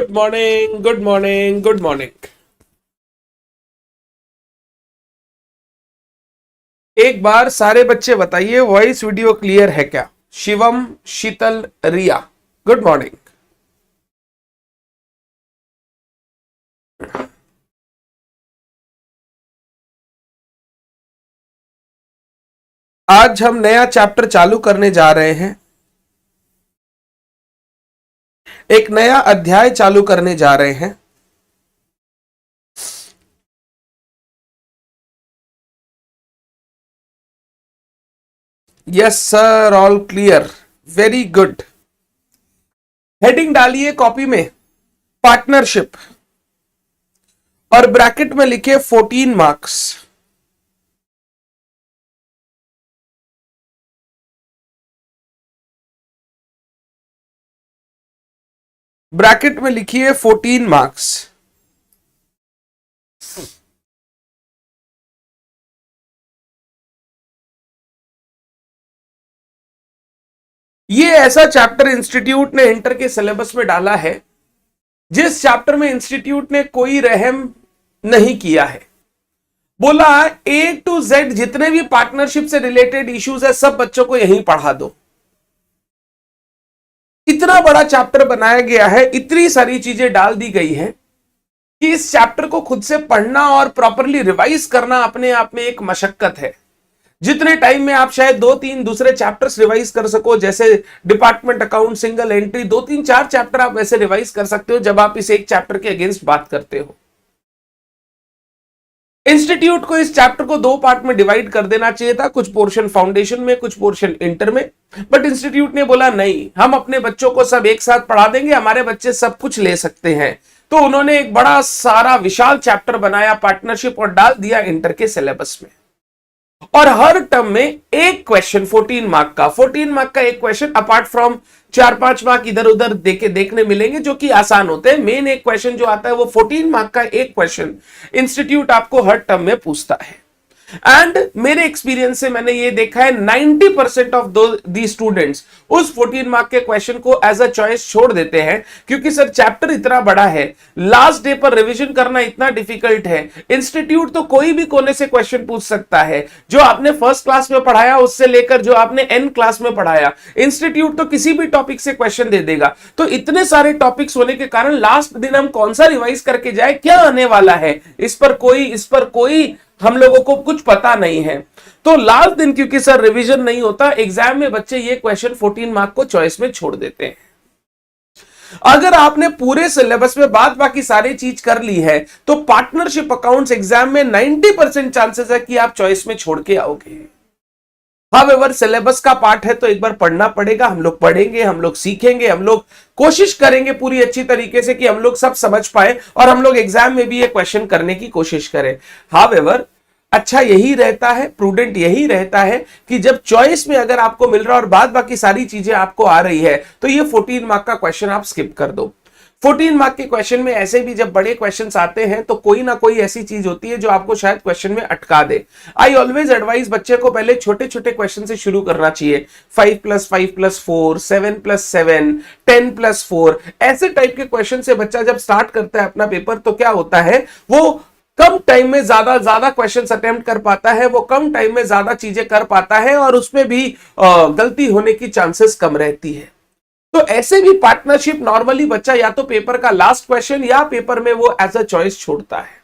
Good morning, good morning, good morning. एक बार सारे बच्चे बताइए, वॉइस वीडियो क्लियर है क्या? शिवम, शीतल, रिया, गुड मॉर्निंग। आज हम नया चैप्टर चालू करने जा रहे हैं, एक नया अध्याय चालू करने जा रहे हैं। Yes sir, all clear, very good. Heading डालिए कॉपी में, पार्टनरशिप, और ब्रैकेट में लिखिए 14 मार्क्स। ब्रैकेट में लिखिए 14 मार्क्स। ये ऐसा चैप्टर इंस्टीट्यूट ने इंटर के सिलेबस में डाला है जिस चैप्टर में इंस्टीट्यूट ने कोई रहम नहीं किया है। बोला ए टू जेड जितने भी पार्टनरशिप से रिलेटेड इश्यूज है सब बच्चों को यहीं पढ़ा दो। इतना बड़ा चैप्टर बनाया गया है, इतनी सारी चीजें डाल दी गई है कि इस चैप्टर को खुद से पढ़ना और प्रॉपरली रिवाइज करना अपने आप में एक मशक्कत है। जितने टाइम में आप शायद 2-3 दूसरे चैप्टर्स रिवाइज कर सको, जैसे department account, single entry, 2-3-4 chapter आप वैसे रिवाइज कर सकते हो जब आप इस एक चैप्टर के अगेंस्ट बात करते हो। इंस्टीट्यूट को इस चैप्टर को 2 पार्ट में डिवाइड कर देना चाहिए था, कुछ पोर्शन फाउंडेशन में, कुछ पोर्शन इंटर में, बट इंस्टीट्यूट ने बोला नहीं, हम अपने बच्चों को सब एक साथ पढ़ा देंगे, हमारे बच्चे सब कुछ ले सकते हैं। तो उन्होंने एक बड़ा सारा विशाल चैप्टर बनाया पार्टनरशिप और डाल दिया इंटर के सिलेबस में। और हर टर्म में एक क्वेश्चन 14 मार्क का एक क्वेश्चन, अपार्ट फ्रॉम 4-5 मार्क इधर उधर देखने मिलेंगे जो कि आसान होते हैं। मेन एक क्वेश्चन जो आता है वो 14 मार्क का एक क्वेश्चन इंस्टीट्यूट आपको हर टर्म में पूछता है। एंड मेरे एक्सपीरियंस से मैंने ये देखा है 90% ऑफ दी स्टूडेंट्स उस 14 मार्क के क्वेश्चन को एज अ चॉइस छोड़ देते हैं, क्योंकि सर चैप्टर इतना बड़ा है, लास्ट डे पर रिवीजन करना इतना डिफिकल्ट है। इंस्टीट्यूट तो कोई भी कोने से क्वेश्चन पूछ सकता है, जो आपने फर्स्ट क्लास में पढ़ाया उससे लेकर जो आपने एन क्लास में पढ़ाया, इंस्टीट्यूट तो किसी भी टॉपिक से क्वेश्चन दे देगा। तो इतने सारे टॉपिक्स होने के कारण लास्ट दिन हम कौन सा रिवाइज करके जाए, क्या आने वाला है, इस पर कोई हम लोगों को कुछ पता नहीं है। तो लास्ट दिन क्योंकि सर रिवीजन नहीं होता, एग्जाम में बच्चे ये क्वेश्चन 14 मार्क को चॉइस में छोड़ देते हैं। अगर आपने पूरे सिलेबस में बाद बाकी सारी चीज कर ली है तो पार्टनरशिप अकाउंट्स एग्जाम में 90% चांसेस है कि आप चॉइस में छोड़ के आओगे। हाउएवर सिलेबस का पार्ट है तो एक बार पढ़ना पड़ेगा, हम लोग पढ़ेंगे, हम लोग सीखेंगे, हम लोग कोशिश करेंगे पूरी अच्छी तरीके से कि हम लोग सब समझ पाए और हम लोग एग्जाम में भी ये क्वेश्चन करने की कोशिश करें। हाउएवर अच्छा यही रहता है, प्रूडेंट यही रहता है कि जब चॉइस में अगर आपको मिल रहा है और बाद बाकी सारी चीजें आपको आ रही है तो ये 14 मार्क का क्वेश्चन आप स्किप कर दो। 14 मार्क के क्वेश्चन में ऐसे भी जब बड़े क्वेश्चंस आते हैं तो कोई ना कोई ऐसी चीज होती है जो आपको शायद क्वेश्चन में अटका दे। आई ऑलवेज एडवाइज बच्चे को पहले छोटे छोटे क्वेश्चन से शुरू करना चाहिए। 5+5+4, 7+7, 10+4, ऐसे टाइप के क्वेश्चन से बच्चा जब स्टार्ट करता है अपना पेपर तो क्या होता है, वो कम टाइम में ज्यादा क्वेश्चंस अटेम्प्ट कर पाता है, वो कम टाइम में ज्यादा चीजें कर पाता है और उसमें भी गलती होने की चांसेस कम रहती है। तो ऐसे भी पार्टनरशिप नॉर्मली बच्चा या तो पेपर का लास्ट क्वेश्चन या पेपर में वो एज अ चॉइस छोड़ता है।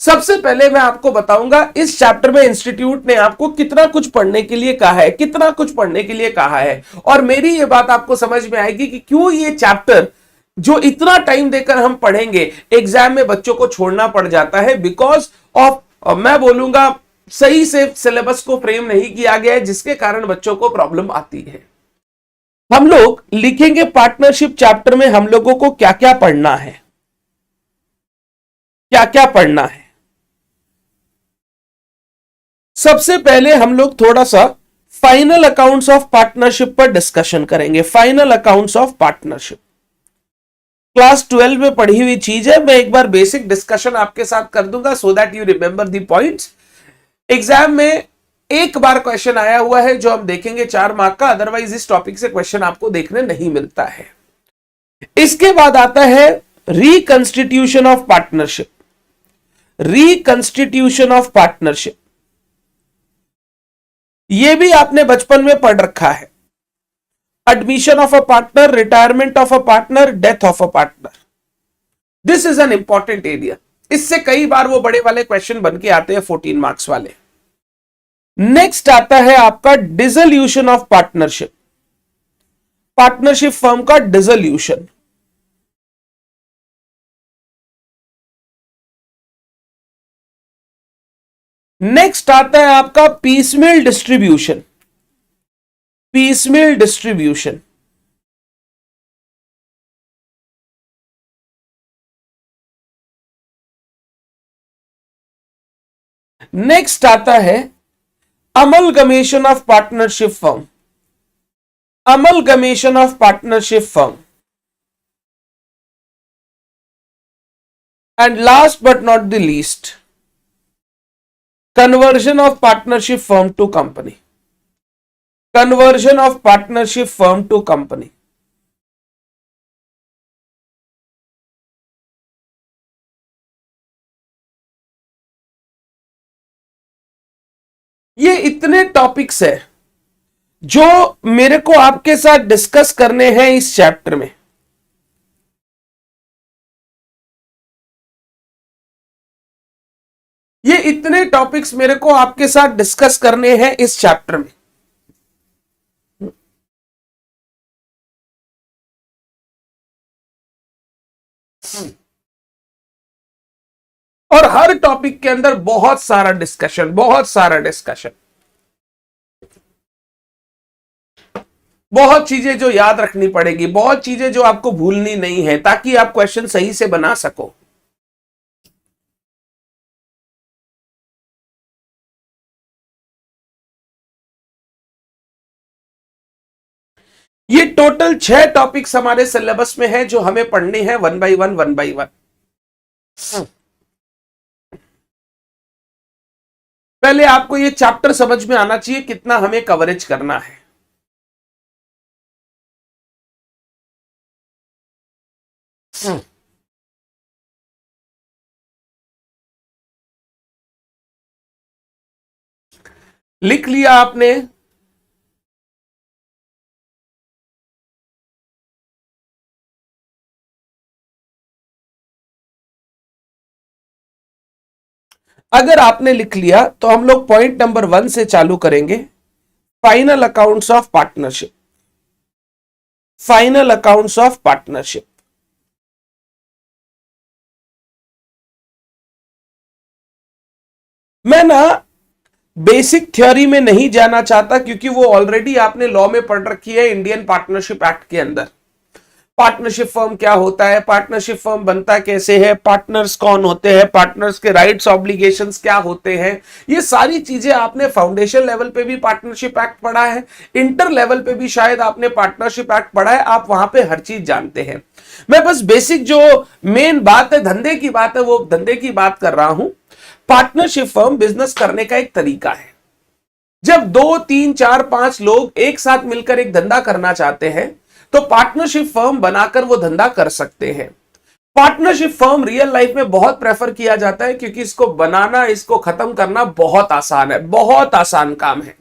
सबसे पहले मैं आपको बताऊंगा इस चैप्टर में इंस्टीट्यूट ने आपको कितना कुछ पढ़ने के लिए कहा है, और मेरी ये बात आपको समझ में आएगी कि क्यों ये चैप्टर जो इतना टाइम देकर हम पढ़ेंगे एग्जाम में बच्चों को छोड़ना पड़ जाता है, बिकॉज ऑफ मैं बोलूंगा सही से सिलेबस को फ्रेम नहीं किया गया है, जिसके कारण बच्चों को प्रॉब्लम आती है। हम लोग लिखेंगे पार्टनरशिप चैप्टर में हम लोगों को क्या क्या पढ़ना है, सबसे पहले हम लोग थोड़ा सा फाइनल अकाउंट्स ऑफ पार्टनरशिप पर डिस्कशन करेंगे। Final accounts of partnership class 12 में पढ़ी हुई चीज है, मैं एक बार बेसिक डिस्कशन आपके साथ कर दूंगा so that you remember the points. Exam में एक बार क्वेश्चन आया हुआ है जो हम देखेंगे 4 मार्क का, अदरवाइज इस टॉपिक से क्वेश्चन आपको देखने नहीं मिलता है। इसके बाद आता है reconstitution of partnership. Reconstitution of partnership यह भी आपने बचपन में पढ़ रखा है। Admission of a partner, retirement of a partner, death of a partner, this is an important area. इससे कई बार वो बड़े वाले क्वेश्चन बन के आते हैं 14 मार्क्स वाले। नेक्स्ट आता है आपका dissolution of partnership. Partnership firm का डिसोल्यूशन। नेक्स्ट आता है आपका पीसमेल डिस्ट्रीब्यूशन। पीसमेल डिस्ट्रीब्यूशन। नेक्स्ट आता है amalgamation of partnership firm. Amalgamation of partnership firm. And last but not the least, conversion of partnership firm to company। conversion of partnership firm to company। ये इतने topics है जो मेरे को आपके साथ डिस्कस करने हैं इस चैप्टर में। ये इतने टॉपिक्स मेरे को आपके साथ डिस्कस करने हैं इस चैप्टर में। और हर टॉपिक के अंदर बहुत सारा डिस्कशन, बहुत सारा डिस्कशन, बहुत चीजें जो याद रखनी पड़ेगी, बहुत चीजें जो आपको भूलनी नहीं है ताकि आप क्वेश्चन सही से बना सको। ये टोटल 6 टॉपिक्स हमारे सिलेबस में है जो हमें पढ़ने हैं one by one, one by one. पहले आपको ये चैप्टर समझ में आना चाहिए कितना हमें कवरेज करना है। लिख लिया आपने? अगर आपने लिख लिया तो हम लोग पॉइंट नंबर 1 से चालू करेंगे। Final accounts of partnership. Final accounts of partnership. मैं ना बेसिक थ्योरी में नहीं जाना चाहता क्योंकि वो ऑलरेडी आपने लॉ में पढ़ रखी है इंडियन पार्टनरशिप एक्ट के अंदर। पार्टनरशिप फर्म क्या होता है, पार्टनरशिप फर्म बनता कैसे है, पार्टनर्स कौन होते हैं, पार्टनर्स के राइट्स ऑब्लिगेशंस क्या होते हैं, ये सारी चीजें आपने फाउंडेशन लेवल पे भी पार्टनरशिप एक्ट पढ़ा है, इंटर लेवल पे भी शायद आपने पार्टनरशिप एक्ट पढ़ा है, आप वहां पे हर चीज जानते हैं। मैं बस बेसिक जो मेन बात है, धंधे की बात है, वो धंधे की बात कर रहा हूं। पार्टनरशिप फर्म बिजनेस करने का एक तरीका है। जब 2, 3, 4, 5 लोग एक साथ मिलकर एक धंधा करना चाहते हैं तो पार्टनरशिप फर्म बनाकर वो धंधा कर सकते हैं। पार्टनरशिप फर्म रियल लाइफ में बहुत प्रेफर किया जाता है क्योंकि इसको बनाना, इसको खत्म करना बहुत आसान है, बहुत आसान काम है।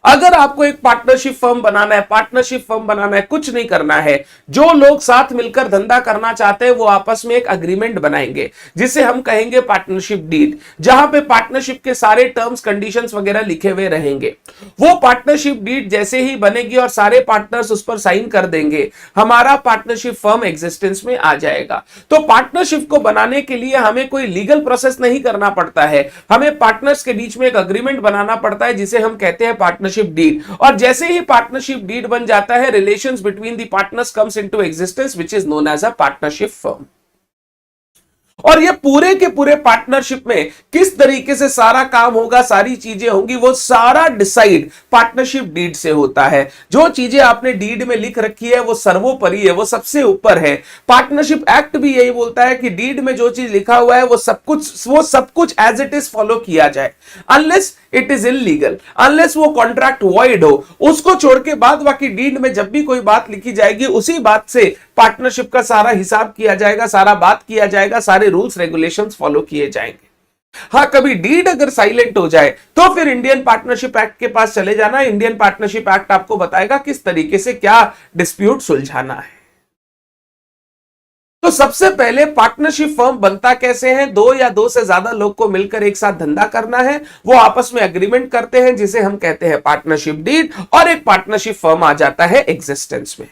अगर आपको एक पार्टनरशिप फर्म बनाना है, पार्टनरशिप फर्म बनाना है, कुछ नहीं करना है। जो लोग साथ मिलकर धंधा करना चाहते हैं वो आपस में एक अग्रीमेंट बनाएंगे जिसे हम कहेंगे पार्टनरशिप डीड, जहां पे पार्टनरशिप के सारे टर्म्स, कंडीशंस वगैरह लिखे हुए रहेंगे। वो पार्टनरशिप डीड जैसे ही बनेगी और सारे पार्टनर्स उस पर साइन कर देंगे, हमारा पार्टनरशिप फर्म एग्जिस्टेंस में आ जाएगा। तो पार्टनरशिप को बनाने के लिए हमें कोई लीगल प्रोसेस नहीं करना पड़ता है, हमें पार्टनर्स के बीच में एक अग्रीमेंट बनाना पड़ता है जिसे हम कहते हैं पार्टनरशिप डीड। और जैसे ही पार्टनरशिप डीड बन जाता है, relations between the partners comes into existence which is known as a partnership firm. और ये पूरे के पूरे पार्टनरशिप में किस तरीके से सारा काम होगा, सारी चीजें होंगी, वो सारा डिसाइड पार्टनरशिप डीड से होता है। जो चीजें आपने डीड में लिख रखी है वो सर्वोपरि है, वो सबसे ऊपर है। पार्टनरशिप एक्ट भी यही बोलता है कि डीड में जो चीज लिखा हुआ है वो सब कुछ एज इट इज फॉलो किया जाए, unless it is illegal, unless वो कॉन्ट्रैक्ट वॉइड हो, उसको छोड़ के बाद बाकी डीड में जब भी कोई बात लिखी जाएगी उसी बात से पार्टनरशिप का सारा हिसाब किया जाएगा, सारा बात किया जाएगा, सारे रूल्स रेगुलेशंस फॉलो किए जाएंगे। हाँ, कभी डीड अगर साइलेंट हो जाए तो फिर इंडियन पार्टनरशिप एक्ट के पास चले जाना। इंडियन पार्टनरशिप एक्ट आपको बताएगा किस तरीके से क्या डिस्प्यूट सुलझाना है। तो सबसे पहले पार्टनरशिप फर्म बनता कैसे है? दो या दो से ज्यादा लोग को मिलकर एक साथ धंधा करना है, वो आपस में एग्रीमेंट करते हैं जिसे हम कहते हैं पार्टनरशिप डीड, और एक पार्टनरशिप फर्म आ जाता है एग्जिस्टेंस में।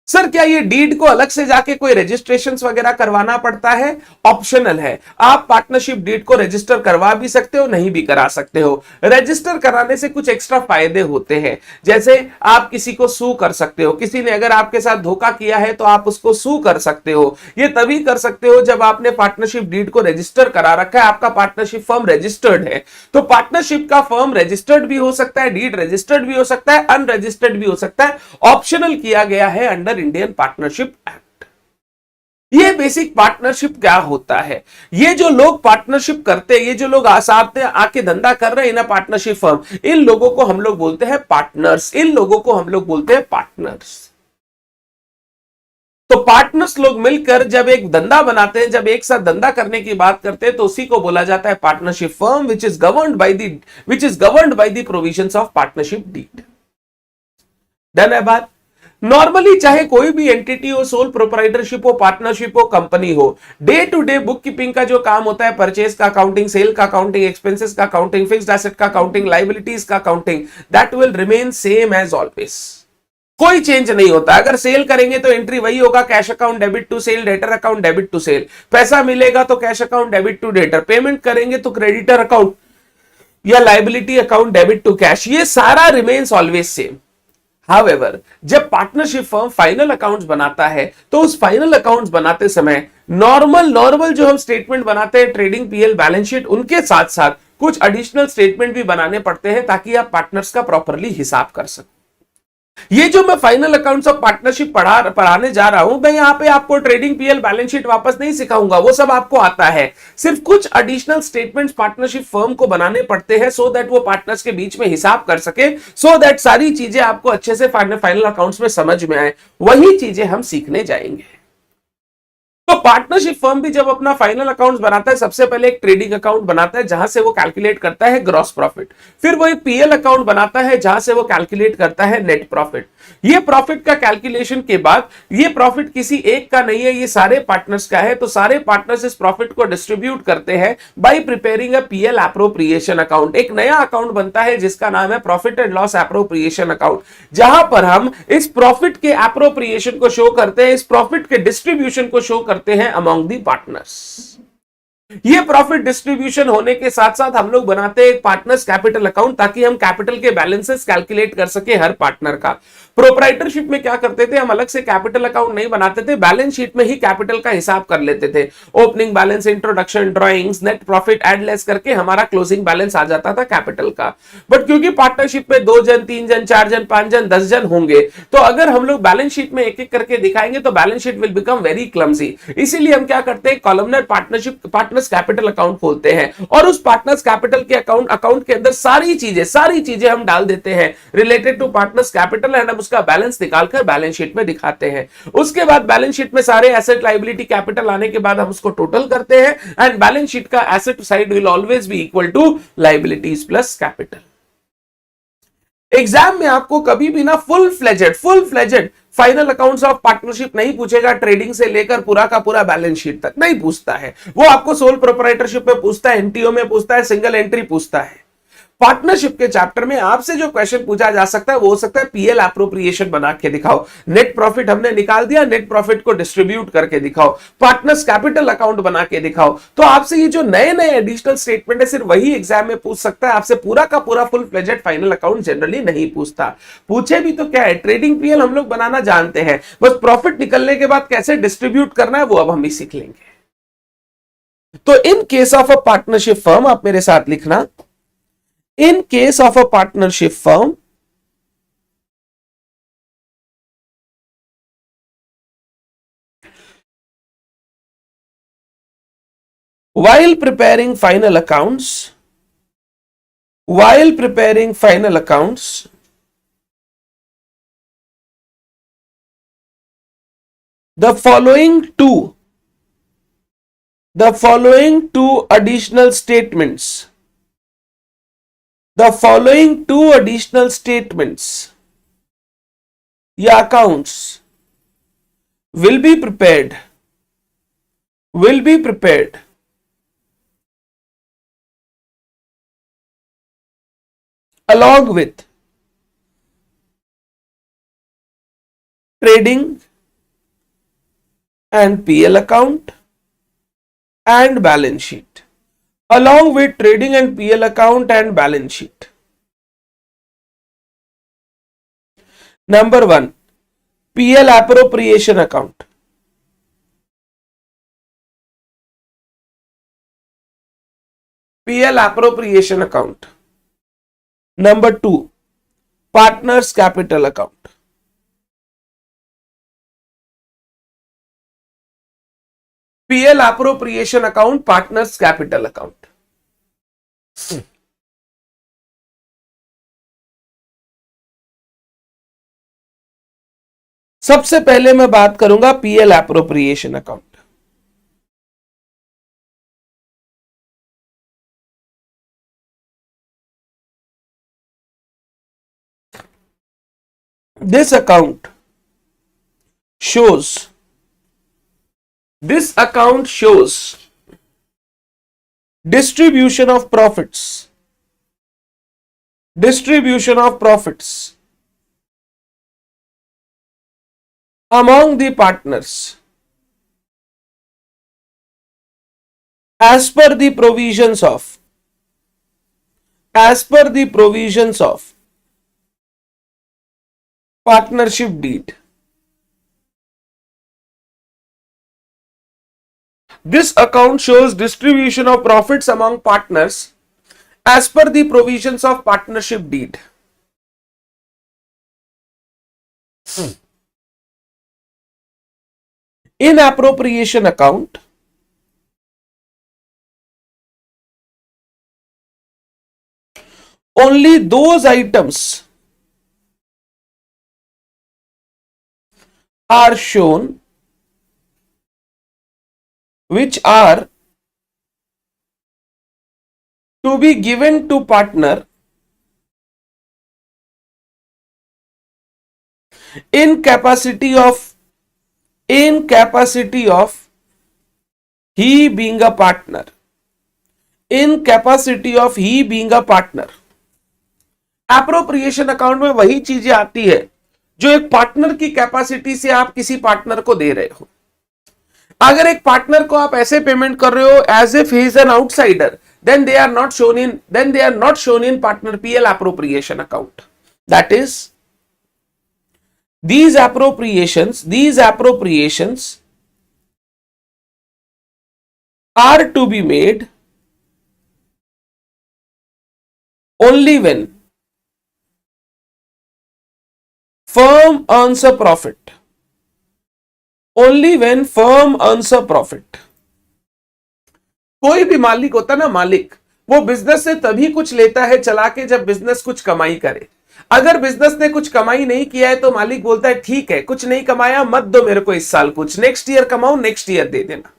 सर क्या ये डीड को अलग से जाके कोई रजिस्ट्रेशन वगैरह करवाना पड़ता है? ऑप्शनल है। आप पार्टनरशिप डीड को रजिस्टर करवा भी सकते हो, नहीं भी करा सकते हो। रजिस्टर कराने से कुछ एक्स्ट्रा फायदे होते हैं, जैसे आप किसी को सू कर सकते हो। किसी ने अगर आपके साथ धोखा किया है तो आप उसको सू कर सकते हो। ये तभी कर सकते हो जब आपने पार्टनरशिप डीड को रजिस्टर करा रखा है, आपका पार्टनरशिप फर्म रजिस्टर्ड है। तो पार्टनरशिप का फर्म रजिस्टर्ड भी हो सकता है, डीड रजिस्टर्ड भी हो सकता है, अनरजिस्टर्ड भी हो सकता है। ऑप्शनल किया गया है अंडर इंडियन पार्टनरशिप एक्ट। ये बेसिक पार्टनरशिप क्या होता है? ये जो लोग पार्टनरशिप करते हैं, ये जो लोग आसाते आके धंधा कर रहे हैं ना पार्टनरशिप फर्म, इन लोगों को हम लोग बोलते हैं पार्टनर्स। इन लोगों को हम लोग बोलते हैं पार्टनर्स। तो पार्टनर्स लोग मिलकर जब एक धंधा बनाते हैं, जब एक साथ धंधा करने की बात करते हैं, तो उसी को बोला जाता है partnership firm, which is governed by the provisions of partnership deed. Done है बात। नॉर्मली चाहे कोई भी एंटिटी हो, सोल प्रोप्राइटरशिप हो, पार्टनरशिप हो, कंपनी हो, day to day book keeping का जो काम होता है, परचेज का अकाउंटिंग, सेल का अकाउंटिंग, एक्सपेंसेस का अकाउंटिंग, फिक्स्ड एसेट का अकाउंटिंग, लाइबिलिटीज का accounting, that will remain same as always. कोई चेंज नहीं होता। अगर सेल करेंगे तो एंट्री वही होगा, cash account debit to sale, debtor account debit to sale. पैसा मिलेगा तो cash account debit to debtor, payment करेंगे तो क्रेडिटर अकाउंट या liability account debit to cash. ये सारा रिमेन्स ऑलवेज सेम। However, जब पार्टनरशिप फर्म फाइनल अकाउंट्स बनाता है तो उस फाइनल अकाउंट्स बनाते समय नॉर्मल जो हम स्टेटमेंट बनाते हैं, ट्रेडिंग, पीएल, बैलेंस शीट, उनके साथ साथ कुछ एडिशनल स्टेटमेंट भी बनाने पड़ते हैं ताकि आप पार्टनर्स का प्रॉपरली हिसाब कर सको। ये जो मैं फाइनल अकाउंट्स ऑफ पार्टनरशिप पढ़ाने जा रहा हूं, मैं यहां पे आपको ट्रेडिंग, पीएल, बैलेंस शीट वापस नहीं सिखाऊंगा, वो सब आपको आता है। सिर्फ कुछ एडिशनल स्टेटमेंट्स पार्टनरशिप फर्म को बनाने पड़ते हैं सो दैट वो पार्टनर्स के बीच में हिसाब कर सके, सो दैट सारी चीजें आपको अच्छे से फाइनल अकाउंट्स में समझ में आए। वही चीजें हम सीखने जाएंगे। तो पार्टनरशिप फर्म भी जब अपना फाइनल अकाउंट्स बनाता है, सबसे पहले एक ट्रेडिंग अकाउंट बनाता है जहां से वो कैलकुलेट करता है ग्रॉस प्रॉफिट। फिर वो एक पीएल अकाउंट बनाता है जहां से वो कैलकुलेट करता है नेट प्रॉफिट। ये प्रॉफिट का कैलकुलेशन के बाद, ये प्रॉफिट किसी एक का नहीं है, ये सारे पार्टनर्स का है। तो सारे पार्टनर्स इस प्रॉफिट को डिस्ट्रीब्यूट करते हैं bye preparing a PL appropriation account. एक नया अकाउंट बनता है जिसका नाम है profit and loss appropriation account, जहां पर हम इस प्रॉफिट के एप्रोप्रिएशन को शो करते हैं, इस प्रॉफिट के डिस्ट्रीब्यूशन को शो करते हैं अमॉन्ग दी पार्टनर्स। ये प्रॉफिट डिस्ट्रीब्यूशन होने के साथ साथ हम लोग बनाते हैं एक पार्टनर्स कैपिटल अकाउंट, ताकि हम कैपिटल के बैलेंसेस कैलकुलेट कर सके हर पार्टनर का। प्रोप्राइटरशिप में क्या करते थे, हम अलग से कैपिटल अकाउंट नहीं बनाते थे, बैलेंस शीट में ही कैपिटल का हिसाब कर लेते थे। Opening balance, introduction, drawings, net profit add less करके हमारा क्लोजिंग बैलेंस आ जाता था कैपिटल का। बट क्योंकि पार्टनरशिप में 2 जन, 3 जन, 4 जन, 5 जन, 10 जन होंगे, तो अगर हम लोग बैलेंस शीट में एक एक करके दिखाएंगे तो balance sheet will become very clumsy. इसीलिए हम क्या करते हैं, कॉलमनर पार्टनर्स कैपिटल अकाउंट खोलते हैं और उस पार्टनर्स कैपिटल के अकाउंट के अंदर सारी चीजें हम डाल देते हैं related to partners capital, and हम उसका बैलेंस निकालकर बैलेंस शीट में दिखाते हैं। उसके बाद बैलेंस शीट में सारे एसेट, लायबिलिटी, कैपिटल आने के बाद हम उसको टोटल करते हैं, एंड बैलेंस शीट का asset side will always be equal to liabilities plus capital. Exam में आपको कभी भी ना full fledged final accounts of partnership नहीं पूछेगा, ट्रेडिंग से लेकर पूरा का पूरा बैलेंस शीट तक नहीं पूछता है। वो आपको सोल प्रोप्राइटरशिप में पूछता है, एनटीओ में पूछता है, सिंगल एंट्री पूछता है। पार्टनरशिप के चैप्टर में आपसे जो क्वेश्चन पूछा जा सकता है वो हो सकता है पीएल एप्रोप्रिएशन बना के दिखाओ, नेट प्रॉफिट हमने निकाल दिया, नेट प्रॉफिट को डिस्ट्रीब्यूट करके दिखाओ, पार्टनर्स कैपिटल अकाउंट बना के दिखाओ। तो आपसे ये जो नए नए एडिशनल स्टेटमेंट है सिर्फ वही एग्जाम में पूछ सकता है, आपसे पूरा का पूरा full fledged final account generally नहीं पूछता। पूछे भी तो क्या है, ट्रेडिंग पीएल हम लोग बनाना जानते हैं, बस प्रॉफिट निकलने के बाद कैसे डिस्ट्रीब्यूट करना है वो अब हम भी सीख लेंगे। तो in case of a partnership firm, आप मेरे साथ लिखना, in case of a partnership firm, while preparing final accounts, The following two additional statements, या accounts will be prepared along with trading and PL account and balance sheet. Along with trading and PL account and balance sheet. Number 1, PL appropriation account. PL appropriation account. Number 2, partners capital account. PL appropriation account, partners capital account. सबसे पहले मैं बात करूंगा PL appropriation account. This account shows distribution of profits among the partners as per the provisions of partnership deed. This account shows distribution of profits among partners as per the provisions of partnership deed. In appropriation account, only those items are shown which are to be given to partner in capacity of he being a partner. Appropriation account में वही चीजें आती है जो एक partner की capacity से आप किसी पार्टनर को दे रहे हो. अगर एक पार्टनर को आप ऐसे पेमेंट कर रहे हो as if he is an outsider, then they are not shown in partner PL appropriation account. That is, these appropriations are to be made only when firm earns a profit. कोई भी मालिक होता ना, मालिक वो बिजनेस से तभी कुछ लेता है चला के जब बिजनेस कुछ कमाई करे. अगर बिजनेस ने कुछ कमाई नहीं किया है तो मालिक बोलता है ठीक है, कुछ नहीं कमाया मत दो मेरे को इस साल, कुछ नेक्स्ट ईयर कमाओ, नेक्स्ट ईयर दे देना.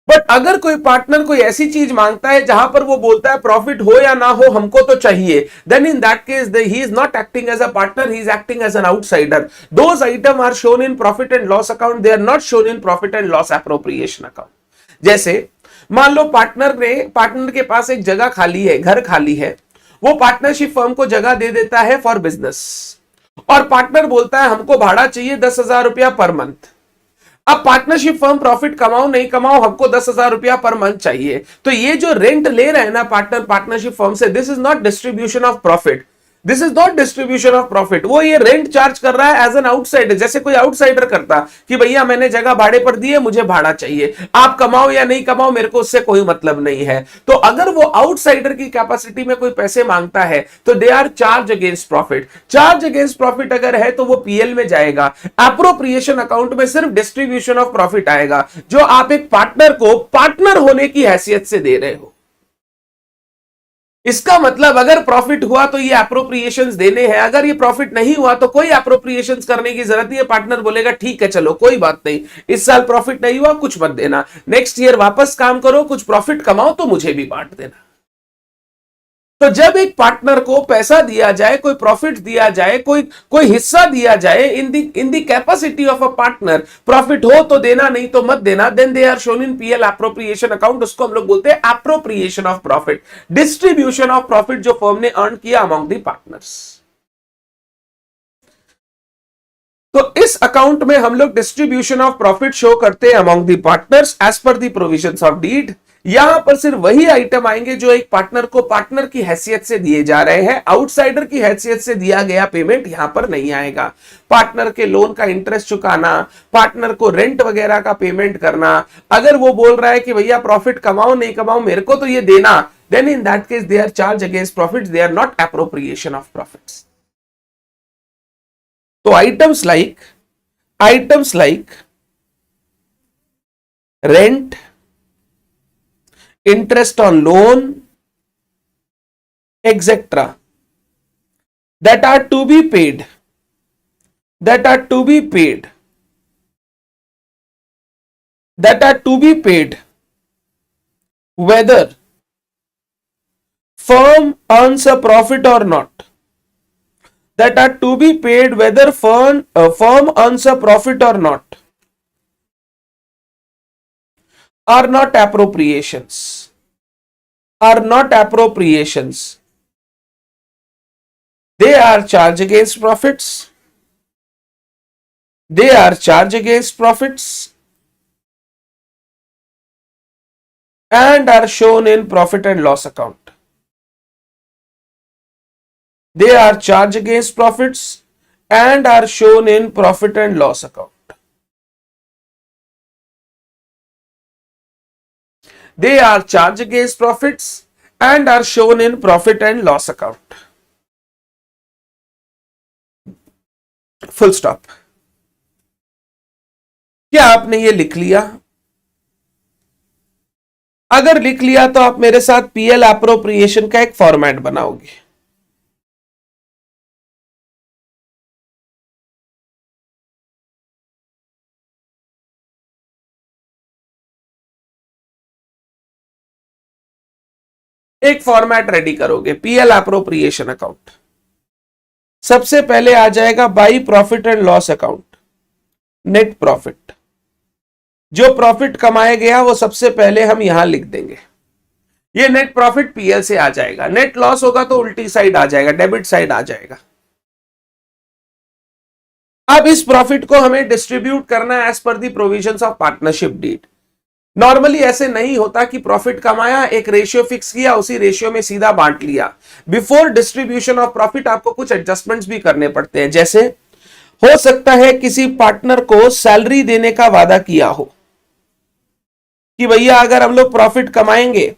बट अगर कोई पार्टनर कोई ऐसी चीज मांगता है जहां पर वो बोलता है प्रॉफिट हो या ना हो हमको तो चाहिए, then in that case he is not acting as a partner, he is acting as an outsider. Those item are shown in profit and loss account, they are not shown in profit and loss appropriation account. जैसे मान लो partner के पास एक जगह खाली है, घर खाली है, वो पार्टनरशिप फर्म को जगह दे देता है फॉर बिजनेस, और पार्टनर बोलता है हमको भाड़ा चाहिए 10,000 रुपया पर मंथ. अब पार्टनरशिप फर्म प्रॉफिट कमाओ नहीं कमाओ हमको 10,000 रुपया पर मंथ चाहिए. तो ये जो रेंट ले रहे हैं ना पार्टनरशिप फर्म से, this is not distribution of profit. वो ये रेंट चार्ज कर रहा है एज एन आउटसाइडर, जैसे कोई आउटसाइडर करता कि भैया मैंने जगह भाड़े पर दी है, मुझे भाड़ा चाहिए, आप कमाओ या नहीं कमाओ मेरे को उससे कोई मतलब नहीं है. तो अगर वो आउटसाइडर की कैपेसिटी में कोई पैसे मांगता है तो they are charge against profit. अगर है तो वो पीएल में जाएगा. एप्रोप्रिएशन अकाउंट में सिर्फ डिस्ट्रीब्यूशन ऑफ प्रॉफिट आएगा जो आप एक पार्टनर को पार्टनर होने की हैसियत से दे रहे हो. इसका मतलब अगर प्रॉफिट हुआ तो ये अप्रोप्रिएशंस देने हैं, अगर ये प्रॉफिट नहीं हुआ तो कोई अप्रोप्रिएशंस करने की जरूरत नहीं है। पार्टनर बोलेगा ठीक है चलो कोई बात नहीं, इस साल प्रॉफिट नहीं हुआ कुछ मत देना, नेक्स्ट ईयर वापस काम करो, कुछ प्रॉफिट कमाओ तो मुझे भी बांट देना। तो जब एक पार्टनर को पैसा दिया जाए, कोई प्रॉफिट दिया जाए, कोई कोई हिस्सा दिया जाए, in the capacity of a partner, profit हो तो देना नहीं तो मत देना, then they are shown in PL appropriation account. उसको हम लोग बोलते हैं appropriation of profit, distribution of profit जो फर्म ने अर्न किया अमॉन्ग दी पार्टनर्स। तो इस अकाउंट में हम लोग डिस्ट्रीब्यूशन ऑफ प्रॉफिट शो करते हैं among the partners as per the provisions of deed. यहां पर सिर्फ वही आइटम आएंगे जो एक पार्टनर को पार्टनर की हैसियत से दिए जा रहे हैं, आउटसाइडर की हैसियत से दिया गया पेमेंट यहां पर नहीं आएगा। पार्टनर के लोन का इंटरेस्ट चुकाना, पार्टनर को रेंट वगैरह का पेमेंट करना, अगर वो बोल रहा है कि भैया प्रॉफिट कमाओ नहीं कमाओ मेरे को तो ये देना, then in that case they are charge against profits, they are not appropriation of profits. तो items like rent, interest on loan, etc., that are to be paid, that are to be paid whether firm earns a profit or not, that are to be paid whether firm earns a profit or not, are not appropriations, they are charged against profits, and are shown in profit and loss account. They are charged against profits and are shown in profit and loss account. They are charged against profits and are shown in profit and loss account. Full stop. क्या आपने ये लिख लिया? अगर लिख लिया तो आप मेरे साथ पीएल एप्रोप्रिएशन का एक फॉर्मेट बनाओगे। एक फॉर्मेट रेडी करोगे पीएल एप्रोप्रिएशन अकाउंट। सबसे पहले आ जाएगा by profit and loss account, net profit. जो प्रॉफिट कमाया गया वो सबसे पहले हम यहां लिख देंगे, ये नेट प्रॉफिट पीएल से आ जाएगा। नेट लॉस होगा तो उल्टी साइड आ जाएगा, डेबिट साइड आ जाएगा। अब इस प्रॉफिट को हमें डिस्ट्रीब्यूट करना है as per the provisions of partnership deed. Normally ऐसे नहीं होता कि प्रॉफिट कमाया, एक रेशियो फिक्स किया, उसी रेशियो में सीधा बांट लिया। बिफोर डिस्ट्रीब्यूशन ऑफ प्रॉफिट आपको कुछ एडजस्टमेंट्स भी करने पड़ते हैं। जैसे हो सकता है किसी पार्टनर को सैलरी देने का वादा किया हो कि भैया अगर हम लोग प्रॉफिट कमाएंगे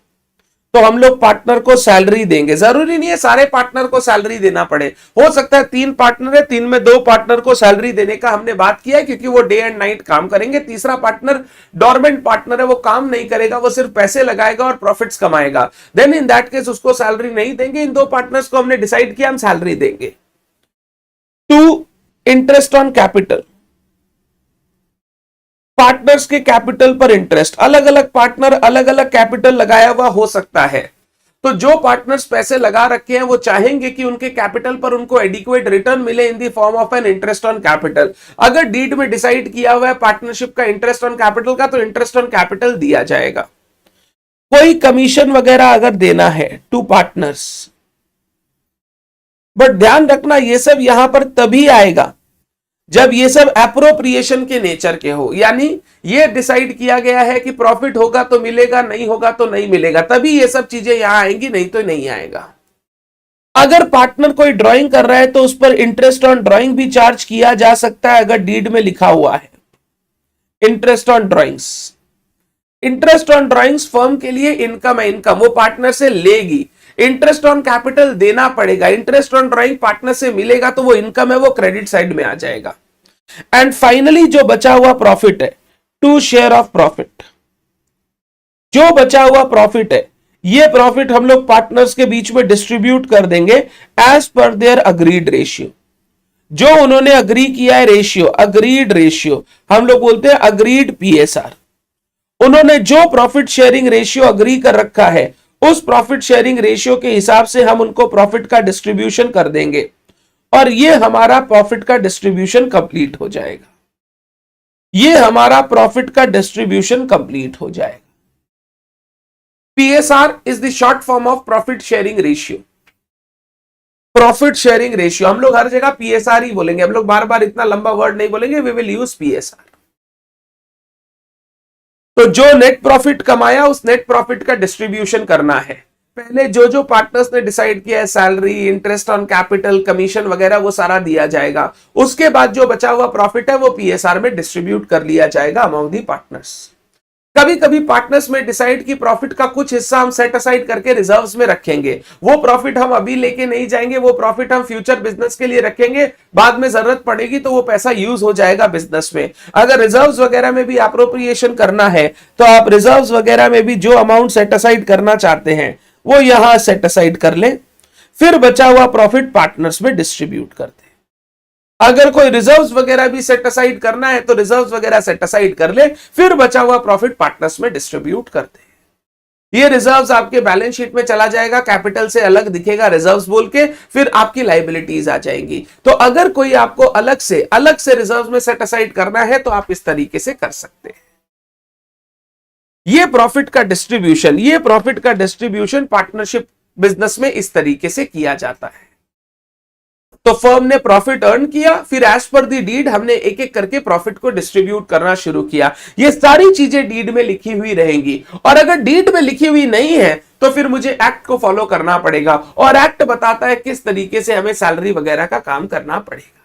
तो हम लोग पार्टनर को सैलरी देंगे। जरूरी नहीं है सारे पार्टनर को सैलरी देना पड़े, हो सकता है 3 पार्टनर है, 3 में 2 पार्टनर को सैलरी देने का हमने बात किया है क्योंकि वो डे एंड नाइट काम करेंगे। तीसरा पार्टनर डोरमेंट पार्टनर है, वो काम नहीं करेगा, वो सिर्फ पैसे लगाएगा और प्रॉफिट्स कमाएगा। देन इन दैट केस उसको सैलरी नहीं देंगे। इन 2 पार्टनर्स को हमने डिसाइड किया हम सैलरी देंगे। 2, इंटरेस्ट ऑन कैपिटल। पार्टनर्स के कैपिटल पर इंटरेस्ट, अलग अलग पार्टनर अलग अलग कैपिटल लगाया हुआ हो सकता है, तो जो पार्टनर्स पैसे लगा रखे हैं वो चाहेंगे कि उनके कैपिटल पर उनको एडिक्वेट रिटर्न मिले in the form of an interest on capital. अगर डीड में डिसाइड किया हुआ है पार्टनरशिप का इंटरेस्ट ऑन कैपिटल का, तो इंटरेस्ट ऑन कैपिटल दिया जाएगा। कोई कमीशन वगैरह अगर देना है टू पार्टनर्स, बट ध्यान रखना ये सब यहां पर तभी आएगा जब ये सब एप्रोप्रिएशन के नेचर के हो, यानी ये डिसाइड किया गया है कि प्रॉफिट होगा तो मिलेगा, नहीं होगा तो नहीं मिलेगा, तभी ये सब चीजें यहां आएंगी, नहीं तो नहीं आएगा। अगर पार्टनर कोई ड्राइंग कर रहा है तो उस पर इंटरेस्ट ऑन ड्राइंग भी चार्ज किया जा सकता है अगर डीड में लिखा हुआ है interest on drawings. Interest on drawings firm के लिए इनकम है, इनकम वो पार्टनर से लेगी। इंटरेस्ट ऑन कैपिटल देना पड़ेगा, इंटरेस्ट ऑन ड्राइंग पार्टनर से मिलेगा तो वो इनकम है, वो क्रेडिट साइड में आ जाएगा। एंड फाइनली जो बचा हुआ प्रॉफिट है, 2 शेयर ऑफ प्रॉफिट। जो बचा हुआ प्रॉफिट है ये प्रॉफिट हम लोग पार्टनर्स के बीच में डिस्ट्रीब्यूट कर देंगे as per there agreed ratio. जो उन्होंने अग्री किया है रेशियो, अग्रीड रेशियो हम लोग बोलते हैं अग्रीड पीएसआर। उन्होंने जो प्रॉफिट शेयरिंग रेशियो अग्री कर रखा है उस प्रॉफिट शेयरिंग रेशियो के हिसाब से हम उनको प्रॉफिट का डिस्ट्रीब्यूशन कर देंगे और ये हमारा प्रॉफिट का डिस्ट्रीब्यूशन कंप्लीट हो जाएगा। ये हमारा प्रॉफिट का डिस्ट्रीब्यूशन कंप्लीट हो जाएगा। PSR is the short form of profit sharing ratio. Profit sharing ratio हम लोग हर जगह पीएसआर ही बोलेंगे, हम लोग बार बार इतना लंबा वर्ड नहीं बोलेंगे, वी विल यूज पीएसआर। तो जो नेट प्रॉफिट कमाया उस नेट प्रॉफिट का डिस्ट्रीब्यूशन करना है। पहले जो जो पार्टनर्स ने डिसाइड किया है, salary, interest on capital, commission वगैरह, वो सारा दिया जाएगा। उसके बाद जो बचा हुआ प्रॉफिट है वो पीएसआर में डिस्ट्रीब्यूट कर लिया जाएगा अमॉन्ग दी पार्टनर्स। कभी कभी पार्टनर्स में डिसाइड की प्रॉफिट का कुछ हिस्सा हम सेट असाइड करके रिजर्व्स में रखेंगे। वो प्रॉफिट हम अभी लेके नहीं जाएंगे, वो प्रॉफिट हम फ्यूचर बिजनेस के लिए रखेंगे, बाद में जरूरत पड़ेगी तो वो पैसा यूज हो जाएगा बिजनेस में। अगर रिजर्व्स वगैरह में भी अप्रोप्रिएशन करना है तो आप रिजर्व्स वगैरह में भी जो अमाउंट सेट असाइड करना चाहते हैं वो यहां सेट असाइड कर लें, फिर बचा हुआ प्रॉफिट पार्टनर्स में डिस्ट्रीब्यूट करते हैं। अगर कोई रिजर्व्स वगैरह भी सेट असाइड करना है तो रिजर्व्स वगैरह सेट असाइड कर ले, फिर बचा हुआ प्रॉफिट पार्टनर्स में डिस्ट्रीब्यूट करते हैं। ये रिजर्व्स आपके बैलेंस शीट में चला जाएगा, कैपिटल से अलग दिखेगा रिजर्व्स बोल के, फिर आपकी लायबिलिटीज आ जाएंगी। तो अगर कोई आपको अलग से रिजर्व्स में सेट असाइड करना है तो आप इस तरीके से कर सकते हैं। ये प्रॉफिट का डिस्ट्रीब्यूशन पार्टनरशिप बिजनेस में इस तरीके से किया जाता है। तो फर्म ने प्रॉफिट अर्न किया, फिर एज पर दी डीड हमने एक एक करके प्रॉफिट को डिस्ट्रीब्यूट करना शुरू किया। ये सारी चीजें डीड में लिखी हुई रहेंगी, और अगर डीड में लिखी हुई नहीं है तो फिर मुझे एक्ट को फॉलो करना पड़ेगा, और एक्ट बताता है किस तरीके से हमें सैलरी वगैरह का काम करना पड़ेगा।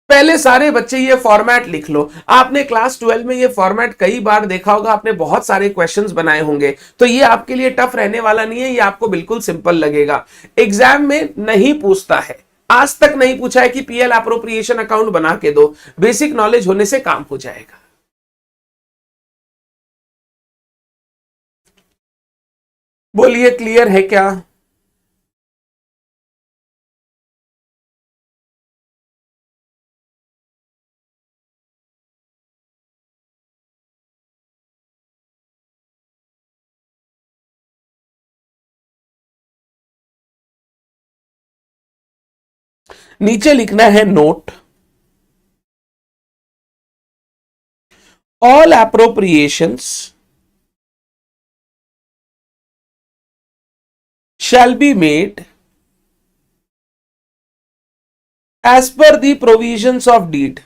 पहले सारे बच्चे ये फॉर्मेट लिख लो। आपने क्लास 12 में ये फॉर्मेट कई बार देखा होगा, आपने बहुत सारे क्वेश्चंस बनाए होंगे, तो ये आपके लिए टफ रहने वाला नहीं है, ये आपको बिल्कुल सिंपल लगेगा। एग्जाम में नहीं पूछता है, आज तक नहीं पूछा है कि पीएल एप्रोप्रिएशन अकाउंट बना के दो, बेसिक नॉलेज होने से काम हो जाएगा। बोलिए क्लियर है क्या? नीचे लिखना है note, all appropriations shall be made as per the provisions of deed.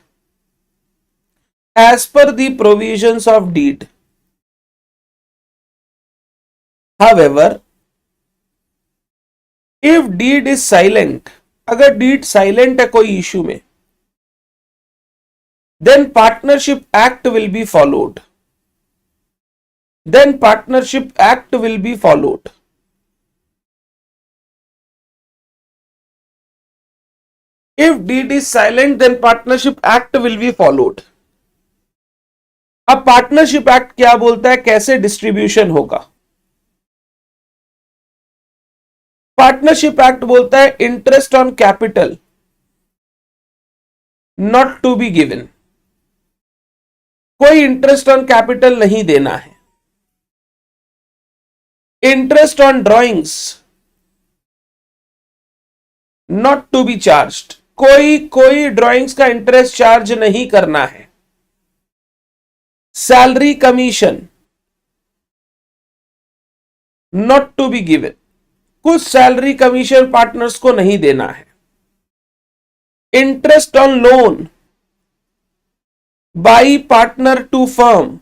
As per the provisions of deed. However, if deed is silent, अगर deed silent है कोई इशू में, then partnership act will be followed. Then partnership act will be followed. If deed is silent, then partnership act will be followed. अब partnership act क्या बोलता है, कैसे distribution होगा? पार्टनरशिप एक्ट बोलता है interest on capital not to be given. कोई interest on capital नहीं देना है। Interest on drawings not to be charged. कोई ड्राइंग्स का इंटरेस्ट चार्ज नहीं करना है। Salary commission not to be given. कुछ सैलरी कमीशन पार्टनर्स को नहीं देना है। Interest on loan by partner to firm,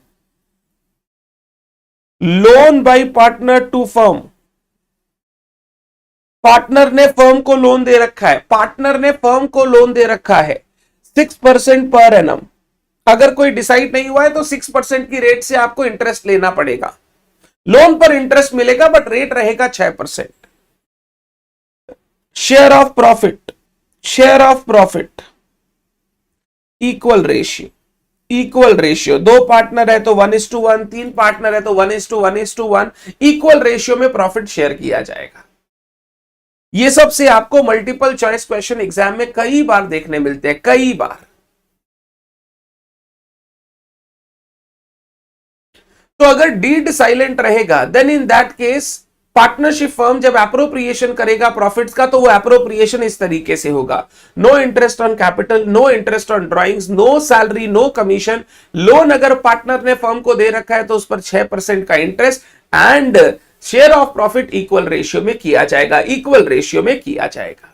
loan by partner to firm. Partner ने फर्म को लोन दे रखा है, 6% पर एनम। अगर कोई डिसाइड नहीं हुआ है तो 6% की रेट से आपको इंटरेस्ट लेना पड़ेगा। लोन पर इंटरेस्ट मिलेगा बट रेट रहेगा 6%। Share of profit equal equal ratio, दो पार्टनर है तो 1:1, तीन पार्टनर है तो 1:1:1, इक्वल रेशियो में प्रॉफिट शेयर किया जाएगा। ये सब से आपको मल्टीपल चॉइस क्वेश्चन एग्जाम में कई बार देखने मिलते हैं, कई बार। तो अगर डीड साइलेंट रहेगा then in that case partnership firm जब एप्रोप्रिएशन करेगा प्रॉफिट्स का तो वो एप्रोप्रिएशन इस तरीके से होगा, no interest on capital, no interest on drawings, no salary, no commission. Loan अगर पार्टनर ने फर्म को दे रखा है तो उस पर 6% का interest and share of profit equal ratio में किया जाएगा, इक्वल रेशियो में किया जाएगा।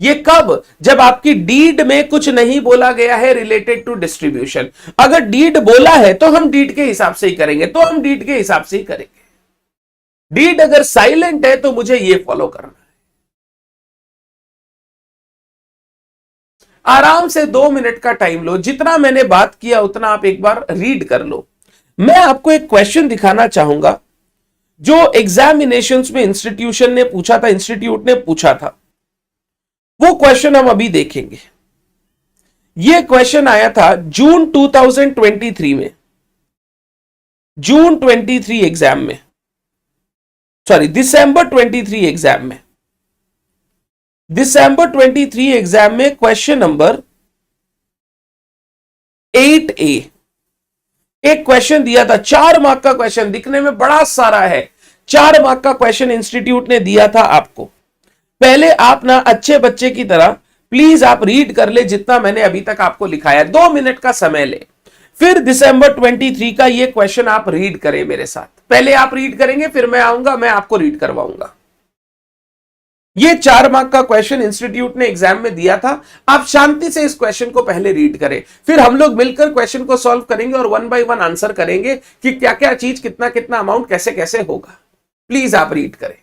ये कब? जब आपकी डीड में कुछ नहीं बोला गया है रिलेटेड टू डिस्ट्रीब्यूशन। अगर डीड बोला है तो हम डीड के हिसाब से ही करेंगे, तो हम डीड के हिसाब से ही करेंगे। डीड अगर साइलेंट है तो मुझे ये फॉलो करना है। आराम से 2 मिनट का टाइम लो, जितना मैंने बात किया उतना आप एक बार रीड कर लो। मैं आपको एक क्वेश्चन दिखाना चाहूंगा जो एग्जामिनेशंस में इंस्टीट्यूट ने पूछा था। वो क्वेश्चन हम अभी देखेंगे। ये क्वेश्चन आया था जून 2023 में, जून 23 एग्जाम में, सॉरी दिसंबर 23 एग्जाम में, दिसंबर 23 एग्जाम में क्वेश्चन नंबर 8A एक क्वेश्चन दिया था, 4 मार्क का क्वेश्चन, दिखने में बड़ा सारा है, 4 मार्क का क्वेश्चन इंस्टीट्यूट ने दिया था आपको। पहले आप ना अच्छे बच्चे की तरह प्लीज आप रीड कर ले जितना मैंने अभी तक आपको लिखाया है, 2 मिनट का समय ले। फिर दिसंबर 23 का ये क्वेश्चन आप रीड करें मेरे साथ। पहले आप रीड करेंगे फिर मैं आऊंगा, मैं आपको रीड करवाऊंगा। ये 4 मार्क का क्वेश्चन इंस्टीट्यूट ने एग्जाम में दिया था। आप शांति से इस क्वेश्चन को पहले रीड करें, फिर हम लोग मिलकर क्वेश्चन को सॉल्व करेंगे और 1 बाय 1 आंसर करेंगे कि क्या क्या चीज, कितना कितना अमाउंट, कैसे कैसे होगा। प्लीज आप रीड करें।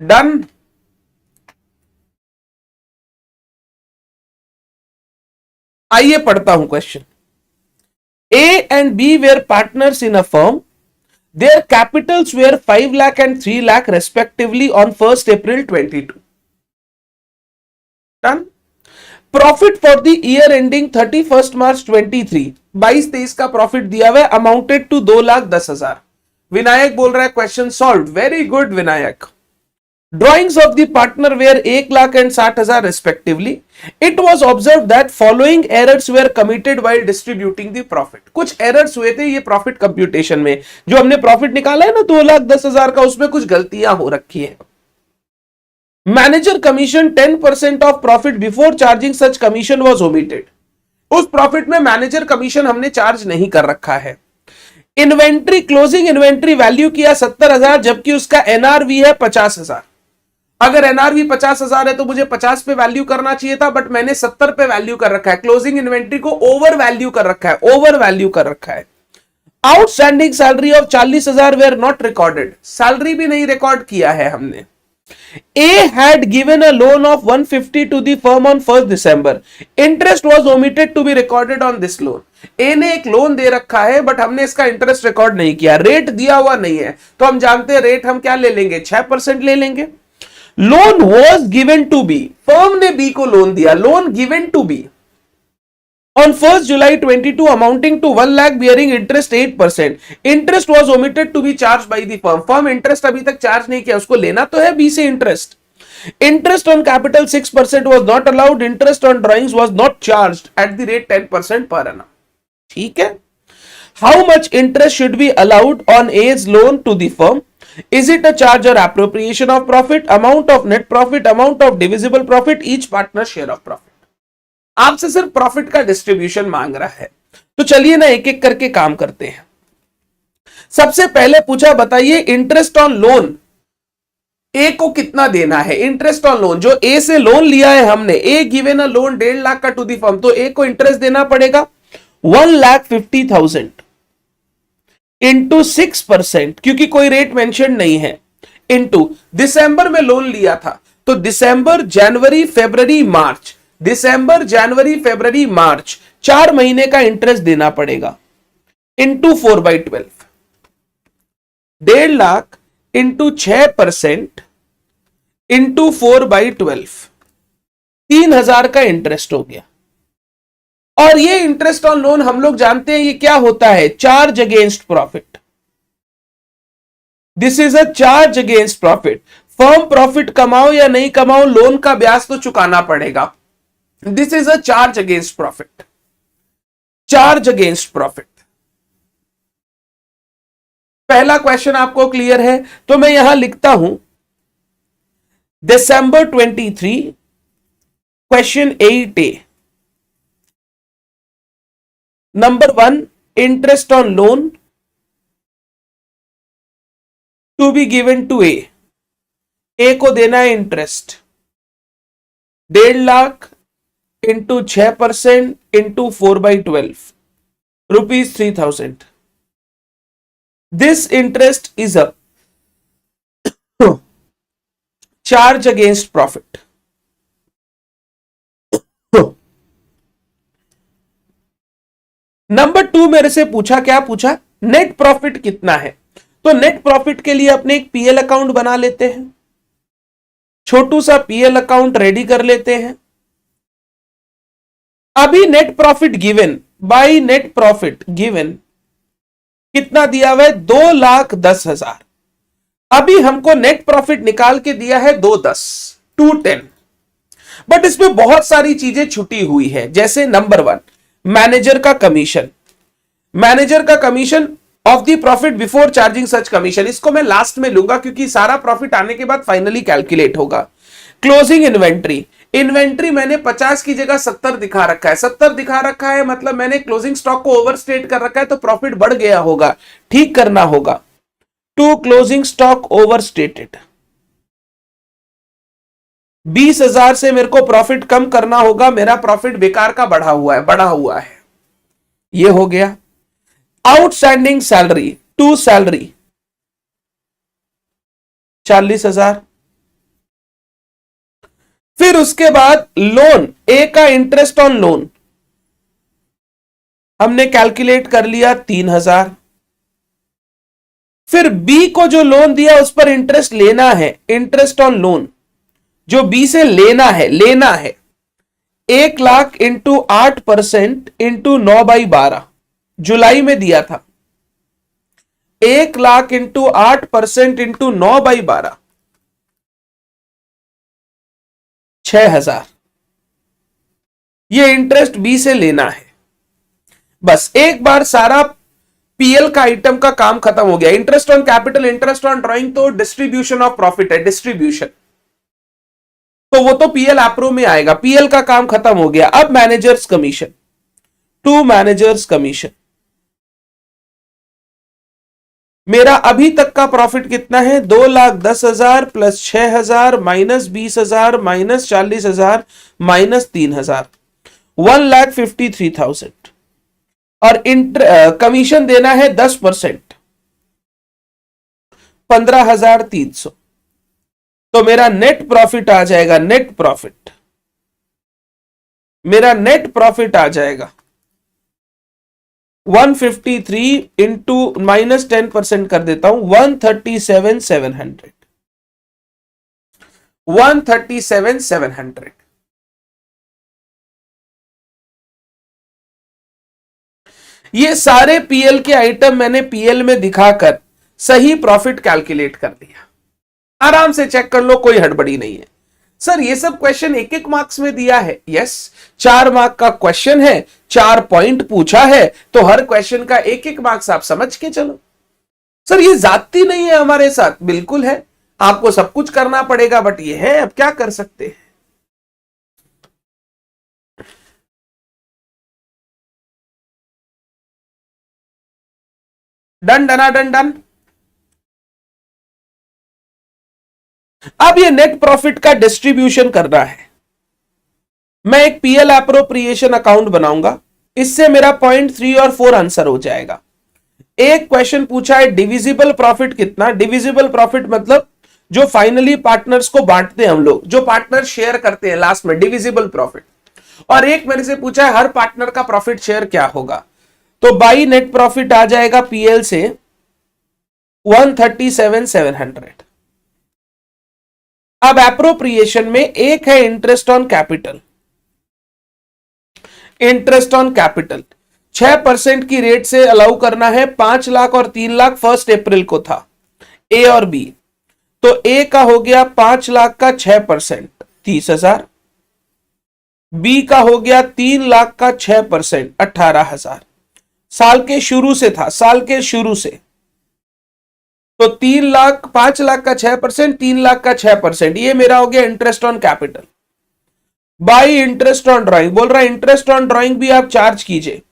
डन। आइए पढ़ता हूं question. A and B were partners in a firm, their capitals were 5 lakh and 3 lakh respectively on 1st April 22. Done. Profit for the year ending 31st March 23, 22-23 का profit दिया हुआ amounted to 2,10,000। Vinayak बोल रहा है question solve, very good Vinayak. Drawings of the partner were 1,00,000 and 60,000 respectively. It was observed that following errors were committed while distributing the profit. कुछ errors हुए थे ये प्रॉफिट कंप्यूटेशन में, जो हमने प्रॉफिट निकाला है ना 2,10,000 का, उसमें कुछ गलतियां हो रखी है। Manager commission 10% of profit before charging such commission was omitted. उस प्रॉफिट में मैनेजर कमीशन हमने चार्ज नहीं कर रखा है। इन्वेंट्री क्लोजिंग इन्वेंट्री वैल्यू किया 70,000, जबकि उसका एनआरवी है 50,000। अगर एनआरवी 50,000 है तो मुझे 50 पे वैल्यू करना चाहिए था, बट मैंने 70 पे वैल्यू कर रखा है। क्लोजिंग इन्वेंट्री को ओवर वैल्यू कर रखा है, ओवर वैल्यू कर रखा है। Outstanding salary of 40,000 were not recorded, salary भी नहीं रिकॉर्ड किया है हमने। A had given a loan of 150 to the firm on 1st December. Interest was omitted to be recorded on this loan. A ने एक लोन दे रखा है, बट हमने इसका इंटरेस्ट रिकॉर्ड नहीं किया। रेट दिया हुआ नहीं है, तो हम जानते हैं रेट हम क्या ले लेंगे, 6% ले लेंगे। Loan was given to B, firm ने बी को लोन दिया, loan given to B on 1st July 22 amounting to 1 lakh bearing interest 8%. Interest was omitted to be charged by the firm. Firm interest अभी तक charge नहीं किया, उसको लेना तो है बी से interest. Interest on capital 6% was not allowed. Interest on drawings was not charged at the rate 10% per annum. ठीक है। How much interest should be allowed on A's loan to the firm? Is it a charge or appropriation of profit? Amount of net profit, amount of divisible profit, each partner share of profit. आपसे सिर्फ profit का distribution मांग रहा है, तो चलिए ना एक एक करके काम करते हैं। सबसे पहले पूछा बताइए इंटरेस्ट ऑन लोन ए को कितना देना है। इंटरेस्ट ऑन लोन, जो ए से लोन लिया है हमने, ए गिवन अ लोन 1.5 लाख का टू दी फर्म, तो ए को इंटरेस्ट देना पड़ेगा 1,50,000 इंटू 6%, क्योंकि कोई रेट मेंशन नहीं है, इंटू दिसंबर में लोन लिया था, तो दिसंबर जनवरी फरवरी मार्च, दिसंबर जनवरी फरवरी मार्च 4 महीने का इंटरेस्ट देना पड़ेगा, इंटू 4/12, 1.5 लाख इंटू 6% इंटू 4/12, 3,000 का इंटरेस्ट हो गया। और ये इंटरेस्ट ऑन लोन हम लोग जानते हैं ये क्या होता है, charge against profit. This is a charge against profit. Firm profit कमाओ या नहीं कमाओ, लोन का ब्याज तो चुकाना पड़ेगा। This is a charge against profit, charge against profit. पहला क्वेश्चन आपको क्लियर है, तो मैं यहां लिखता हूं दिसंबर 23 question 8A। Number 1, interest on loan to be given to A. A को देना है interest 1.5 lakh into 6% into 4/12, rupees 3,000। This interest is a charge against profit. Number 2 मेरे से पूछा, क्या पूछा, नेट प्रॉफिट कितना है। तो नेट प्रॉफिट के लिए अपने एक पीएल अकाउंट बना लेते हैं, छोटू सा पीएल अकाउंट रेडी कर लेते हैं। अभी net profit given by net profit given कितना दिया हुआ है, 2,10,000। अभी हमको नेट प्रॉफिट निकाल के दिया है 210, बट इसमें बहुत सारी चीजें छुटी हुई है। जैसे नंबर 1, मैनेजर का कमीशन, मैनेजर का commission of the profit before charging such commission, इसको मैं लास्ट में लूंगा क्योंकि सारा प्रॉफिट आने के बाद फाइनली कैलकुलेट होगा। क्लोजिंग इन्वेंट्री, इन्वेंट्री मैंने 50 की जगह 70 दिखा रखा है, 70 दिखा रखा है मतलब मैंने क्लोजिंग स्टॉक को ओवरस्टेट कर रखा है, तो प्रॉफिट बढ़ गया होगा, ठीक करना होगा। टू क्लोजिंग स्टॉक ओवरस्टेटेड, 20,000 से मेरे को प्रॉफिट कम करना होगा, मेरा प्रॉफिट बेकार का बढ़ा हुआ है, ये हो गया। आउटस्टैंडिंग सैलरी टू सैलरी 40,000, फिर उसके बाद लोन, ए का इंटरेस्ट ऑन लोन हमने कैलकुलेट कर लिया 3,000। फिर बी को जो लोन दिया उस पर इंटरेस्ट लेना है, इंटरेस्ट ऑन लोन जो बी से लेना है 1,00,000 इंटू 8% इंटू 9/12 जुलाई में दिया था। 1,00,000 इंटू 8% इंटू 9/12 6,000। ये इंटरेस्ट बी से लेना है। बस एक बार सारा पीएल का आइटम का काम खत्म हो गया। Interest on capital, interest on drawing तो डिस्ट्रीब्यूशन ऑफ प्रॉफिट है, डिस्ट्रीब्यूशन, तो वो तो पीएल एप्रो में आएगा। पीएल का काम खत्म हो गया। अब manager's commission, to manager's commission. मेरा अभी तक का प्रॉफिट कितना है? 2,10,000 प्लस 6,000 माइनस 20,000 माइनस 40,000 माइनस 3,000, 1,53,000। और कमीशन देना है 10%, 15,300। तो मेरा नेट प्रॉफिट आ जाएगा, नेट प्रॉफिट, मेरा नेट प्रॉफिट आ जाएगा 153 इंटू माइनस 10% कर देता हूं, 137,700, 137,700। ये सारे पीएल के आइटम मैंने पीएल में दिखाकर सही प्रॉफिट कैलकुलेट कर दिया। आराम से चेक कर लो, कोई हड़बड़ी नहीं है। सर ये सब क्वेश्चन एक एक मार्क्स में दिया है? यस, 4 मार्क का क्वेश्चन है, 4 पॉइंट पूछा है, तो हर क्वेश्चन का एक एक मार्क्स आप समझ के चलो। सर ये जाती नहीं है हमारे साथ, बिल्कुल है, आपको सब कुछ करना पड़ेगा, बट ये है, अब क्या कर सकते हैं। डन डना डन डन। अब ये नेट प्रॉफिट का डिस्ट्रीब्यूशन करना है। मैं एक पीएल एप्रोप्रिएशन अकाउंट बनाऊंगा, इससे मेरा पॉइंट 3 और 4 आंसर हो जाएगा। एक क्वेश्चन पूछा है डिविजिबल प्रॉफिट कितना। डिविजिबल प्रॉफिट मतलब जो फाइनली पार्टनर्स को बांटते हैं हम लोग, जो पार्टनर शेयर करते हैं लास्ट में, डिविजिबल प्रॉफिट। और एक मेरे से पूछा है हर पार्टनर का प्रॉफिट शेयर क्या होगा। तो बाई नेट प्रॉफिट आ जाएगा पीएल से 137,700। अब एप्रोप्रिएशन में एक है interest on capital. Interest on capital 6% की रेट से अलाउ करना है। 5 लाख और 3 लाख 1 अप्रैल को था, ए और बी। तो ए का हो गया 5 लाख का 6%, 30,000। बी का हो गया 3 लाख का 6%, 18,000। साल के शुरू से था, साल के शुरू से। तो 3 लाख, 5 लाख का 6%, 3 लाख का 6%, ये मेरा हो गया interest on capital. By interest on drawing, बोल रहा है इंटरेस्ट ऑन ड्राइंग भी आप चार्ज कीजिए।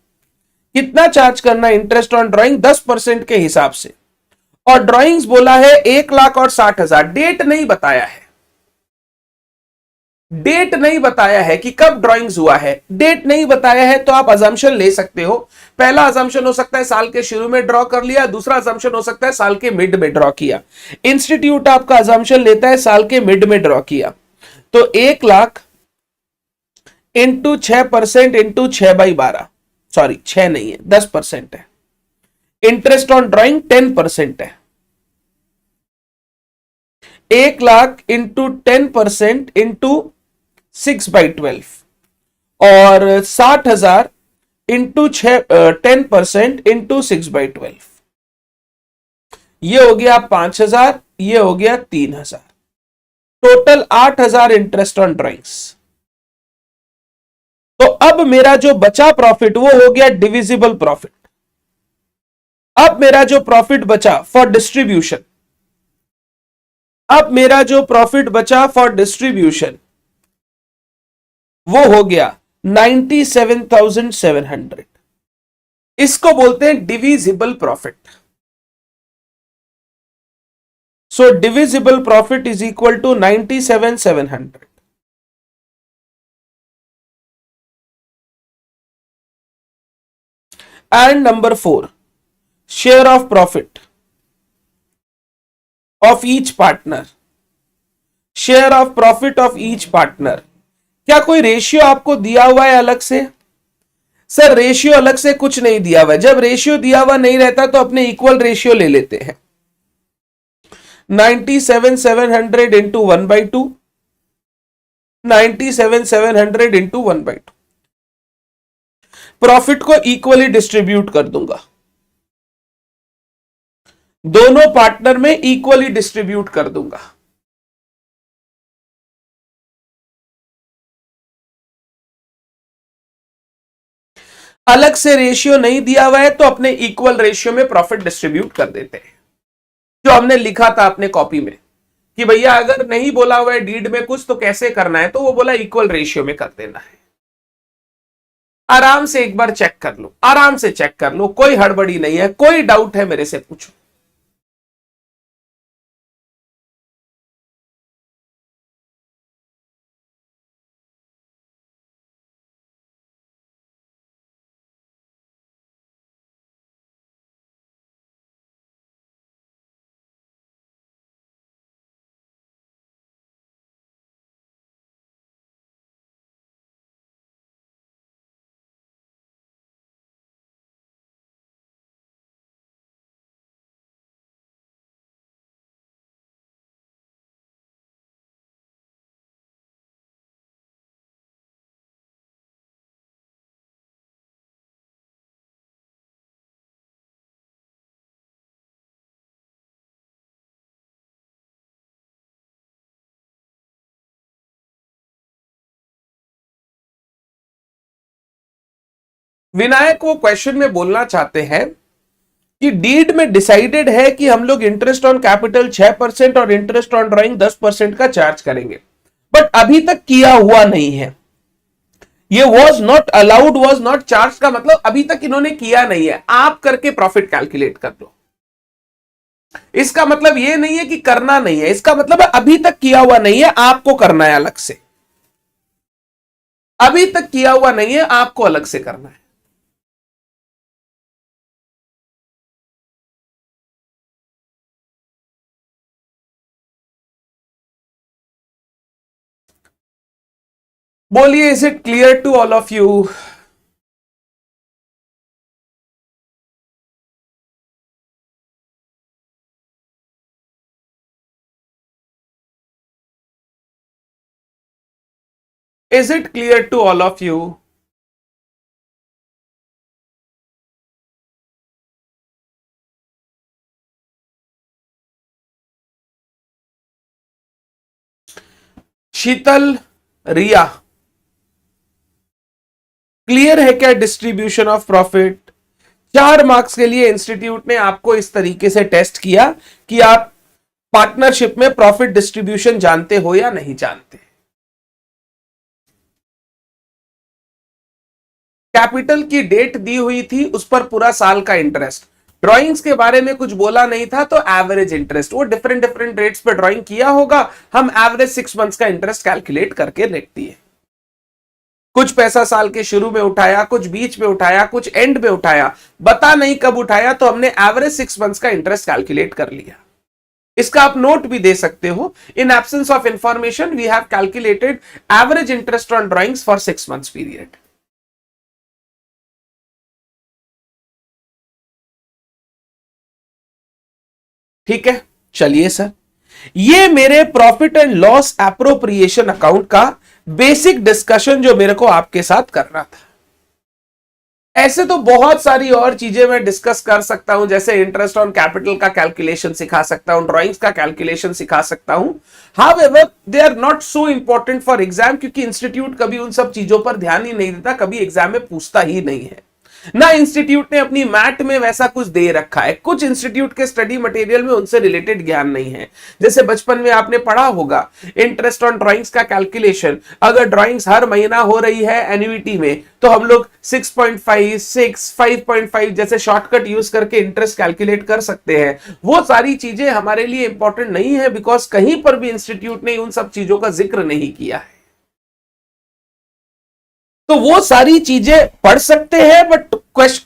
कितना चार्ज करना है इंटरेस्ट ऑन ड्राइंग? 10% के हिसाब से। और ड्राइंग्स बोला है 1 लाख और 60,000। डेट नहीं बताया है, डेट नहीं बताया है कि कब ड्राइंग्स हुआ है। डेट नहीं बताया है तो आप अजम्पशन ले सकते हो। पहला अजम्पशन हो सकता है साल के शुरू में ड्रॉ कर लिया, दूसरा अजम्पशन हो सकता है साल के मिड में ड्रॉ किया। इंस्टीट्यूट आपका अजम्पशन लेता है साल के मिड में ड्रॉ किया। तो 1 लाख इंटू 6% इंटू 6/12, सॉरी 6 नहीं है, 10% है। इंटरेस्ट ऑन ड्राइंग 10% है। 1 लाख इंटू 10% इंटू 6/12 और 60,000 इंटू 10% इंटू 6/12, ये हो गया 5,000, ये हो गया 3,000। Total 8,000 interest on drawings. तो अब मेरा जो बचा प्रॉफिट वो हो गया डिविजिबल प्रॉफिट। अब मेरा जो प्रॉफिट बचा फॉर डिस्ट्रीब्यूशन, अब मेरा जो प्रॉफिट बचा फॉर डिस्ट्रीब्यूशन वो हो गया 97,700। इसको बोलते हैं divisible profit. So divisible profit is equal to 97,700। And number 4, share of profit of each partner. Share of profit of each partner. क्या कोई रेशियो आपको दिया हुआ है अलग से? सर रेशियो अलग से कुछ नहीं दिया हुआ है। जब रेशियो दिया हुआ नहीं रहता तो अपने इक्वल रेशियो ले लेते हैं। 97,700 इंटू 1/2, 97,700 इंटू 1/2। प्रॉफिट को इक्वली डिस्ट्रीब्यूट कर दूंगा, दोनों पार्टनर में इक्वली डिस्ट्रीब्यूट कर दूंगा। अलग से रेशियो नहीं दिया हुआ है तो अपने इक्वल रेशियो में प्रॉफिट डिस्ट्रीब्यूट कर देते हैं, जो हमने लिखा था अपने कॉपी में कि भैया अगर नहीं बोला हुआ है डीड में कुछ तो कैसे करना है, तो वो बोला इक्वल रेशियो में कर देना है। आराम से एक बार चेक कर लो, आराम से चेक कर लो, कोई हड़बड़ी नहीं है। कोई डाउट है मेरे से पूछो। विनायक वो क्वेश्चन में बोलना चाहते हैं कि डीड में डिसाइडेड है कि हम लोग इंटरेस्ट ऑन कैपिटल 6% और इंटरेस्ट ऑन ड्राइंग 10% का चार्ज करेंगे, बट अभी तक किया हुआ नहीं है। ये was not allowed, was not charge का मतलब अभी तक इन्होंने किया नहीं है। आप करके प्रॉफिट कैलकुलेट कर लो। इसका मतलब ये नहीं है कि करना नहीं है, इसका मतलब अभी तक किया हुआ नहीं है, आपको करना है अलग से। अभी तक किया हुआ नहीं है, आपको अलग से करना है। बोलिए, is it clear to all of you? Is it clear to all of you? Sheetal, Riya, clear है क्या डिस्ट्रीब्यूशन ऑफ प्रॉफिट? 4 मार्क्स के लिए इंस्टीट्यूट ने आपको इस तरीके से टेस्ट किया कि आप पार्टनरशिप में प्रॉफिट डिस्ट्रीब्यूशन जानते हो या नहीं जानते। कैपिटल की डेट दी हुई थी, उस पर पूरा साल का इंटरेस्ट। ड्राइंग्स के बारे में कुछ बोला नहीं था, तो एवरेज इंटरेस्ट, वो डिफरेंट डिफरेंट रेट्स पे ड्राइंग किया होगा, हम एवरेज 6 मंथ्स का इंटरेस्ट कैलकुलेट करके रख दिए। कुछ पैसा साल के शुरू में उठाया, कुछ बीच में उठाया, कुछ एंड में उठाया, बता नहीं कब उठाया, तो हमने एवरेज 6 मंथ्स का इंटरेस्ट कैलकुलेट कर लिया। इसका आप नोट भी दे सकते हो। In absence of information we have calculated average interest on drawings for 6 months period. ठीक है, चलिए सर, ये मेरे profit and loss appropriation account का बेसिक डिस्कशन जो मेरे को आपके साथ करना था। ऐसे तो बहुत सारी और चीजें मैं डिस्कस कर सकता हूं, जैसे इंटरेस्ट ऑन कैपिटल का कैलकुलेशन सिखा सकता हूं, ड्राइंग्स का कैलकुलेशन सिखा सकता हूं। However they are not so important for exam, क्योंकि इंस्टीट्यूट कभी उन सब चीजों पर ध्यान ही नहीं देता, कभी एग्जाम में पूछता ही नहीं है ना। इंस्टीट्यूट ने अपनी मैट में वैसा कुछ दे रखा है, कुछ इंस्टीट्यूट के स्टडी मटेरियल में उनसे रिलेटेड ज्ञान नहीं है। जैसे बचपन में आपने पढ़ा होगा इंटरेस्ट ऑन ड्राइंग्स का कैलकुलेशन, अगर ड्राइंग्स हर महीना हो रही है एन्युइटी में, तो हम लोग 6.5, 6, 5.5 जैसे शॉर्टकट यूज करके इंटरेस्ट कैलकुलेट कर सकते हैं। वो सारी चीजें हमारे लिए इंपॉर्टेंट नहीं है, बिकॉज कहीं पर भी इंस्टीट्यूट ने उन सब चीजों का जिक्र नहीं किया है। तो वो सारी चीजें पढ़ सकते हैं, बट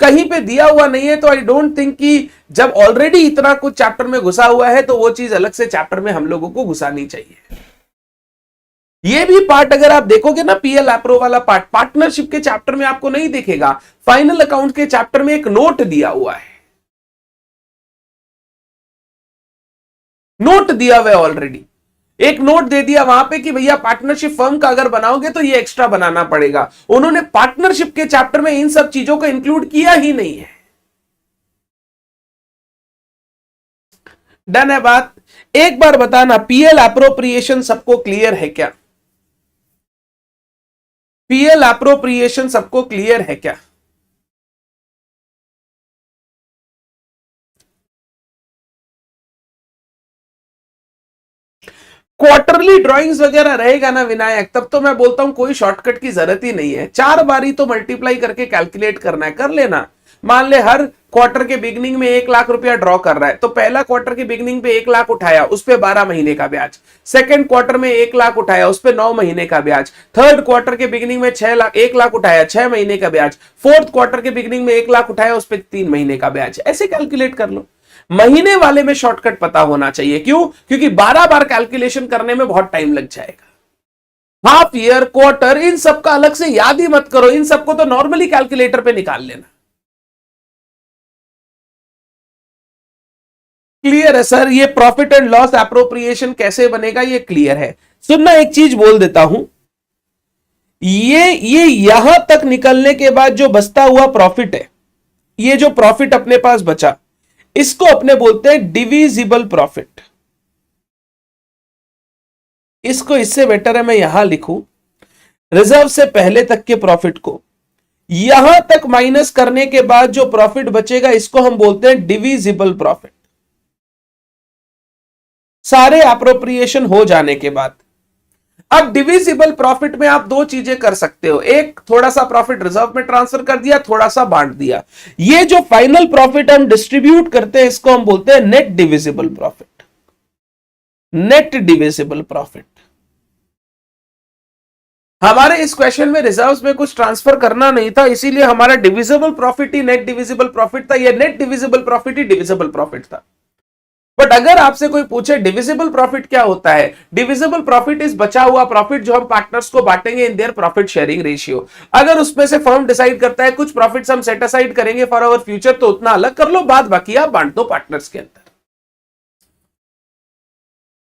कहीं पे दिया हुआ नहीं है, तो आई डोंट थिंक कि जब ऑलरेडी इतना कुछ चैप्टर में घुसा हुआ है तो वो चीज अलग से चैप्टर में हम लोगों को घुसानी चाहिए। ये भी पार्ट अगर आप देखोगे ना, पीएल एप्रो वाला पार्ट पार्टनरशिप के चैप्टर में आपको नहीं दिखेगा, फाइनल अकाउंट के चैप्टर में एक नोट दिया हुआ है, नोट दिया हुआ है ऑलरेडी, एक नोट दे दिया वहां पे कि भैया पार्टनरशिप फर्म का अगर बनाओगे तो ये एक्स्ट्रा बनाना पड़ेगा। उन्होंने पार्टनरशिप के चैप्टर में इन सब चीजों को इंक्लूड किया ही नहीं है। डन है बात। एक बार बताना, पीएल एप्रोप्रिएशन सबको क्लियर है क्या? पीएल एप्रोप्रिएशन सबको क्लियर है क्या? क्वार्टरली ड्राइंग्स वगैरह रहेगा ना विनायक, तब तो मैं बोलता हूं कोई शॉर्टकट की जरूरत ही नहीं है, 4 बारी तो मल्टीप्लाई करके कैलकुलेट करना है, कर लेना। मान ले हर क्वार्टर के बिगनिंग में 1 लाख रुपया ड्रॉ कर रहा है, तो पहला क्वार्टर के बिगनिंग पे 1 लाख उठाया, उस पे 12 महीने का ब्याज, सेकंड क्वार्टर में 1 लाख उठाया, उस पे 9 महीने का ब्याज, थर्ड क्वार्टर के बिगनिंग में 1 लाख उठाया, 6 महीने का ब्याज, फोर्थ क्वार्टर के बिगनिंग में 1 लाख उठाया, उस पे 3 महीने का ब्याज, ऐसे कैलकुलेट कर लो। महीने वाले में शॉर्टकट पता होना चाहिए, क्यों? क्योंकि 12 बार कैलकुलेशन करने में बहुत टाइम लग जाएगा। हाफ ईयर, क्वार्टर, इन सब का अलग से याद ही मत करो, इन सबको तो नॉर्मली कैलकुलेटर पे निकाल लेना। क्लियर है सर? ये प्रॉफिट एंड लॉस एप्रोप्रिएशन कैसे बनेगा ये क्लियर है। सुनना, एक चीज बोल देता हूं, ये यहां तक निकलने के बाद जो बचता हुआ प्रॉफिट है, ये जो प्रॉफिट अपने पास बचा, इसको अपने बोलते हैं डिविजिबल प्रॉफिट। इसको इससे बेटर है मैं यहां लिखूं, रिजर्व से पहले तक के प्रॉफिट को यहां तक माइनस करने के बाद जो प्रॉफिट बचेगा, इसको हम बोलते हैं डिविजिबल प्रॉफिट। सारे एप्रोप्रिएशन हो जाने के बाद अब डिविजिबल प्रॉफिट में आप 2 चीजें कर सकते हो, एक थोड़ा सा प्रॉफिट रिजर्व में ट्रांसफर कर दिया, थोड़ा सा बांट दिया। ये जो फाइनल प्रॉफिट हम डिस्ट्रीब्यूट करते हैं, इसको हम बोलते हैं net divisible profit. Net divisible profit. हमारे इस क्वेश्चन में रिजर्व्स में कुछ ट्रांसफर करना नहीं था, इसीलिए हमारा डिविजिबल प्रॉफिट ही नेट डिविजिबल प्रॉफिट था, यह नेट डिविजिबल प्रॉफिट ही डिविजिबल प्रॉफिट था। बट अगर आपसे कोई पूछे डिविजिबल प्रॉफिट क्या होता है, डिविजिबल प्रॉफिट इस बचा हुआ प्रॉफिट जो हम पार्टनर्स को बांटेंगे in their profit sharing ratio. अगर उसमें से फर्म डिसाइड करता है कुछ प्रॉफिट्स हम सेट असाइड करेंगे फॉर आवर फ्यूचर, तो उतना अलग कर लो, बाद बाकी आप बांट दो पार्टनर्स के अंदर।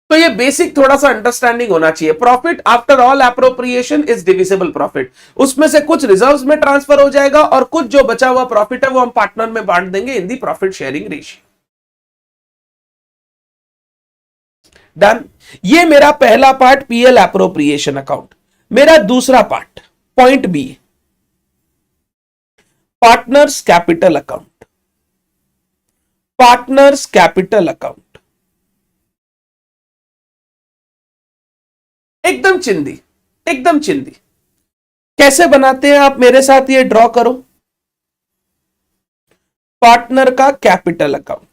तो ये बेसिक थोड़ा सा अंडरस्टैंडिंग होना चाहिए। Profit after all appropriation is divisible profit. उसमें से कुछ रिजर्व्स में ट्रांसफर हो जाएगा और कुछ जो बचा हुआ प्रॉफिट है वो हम पार्टनर में बांट देंगे in the profit sharing ratio. Done. ये मेरा पहला पार्ट पीएल एप्रोप्रिएशन अकाउंट। मेरा दूसरा part, point B, partners capital account. Partners capital account एकदम चिंदी, एकदम चिंदी। कैसे बनाते हैं आप मेरे साथ ये ड्रॉ करो। पार्टनर का कैपिटल अकाउंट,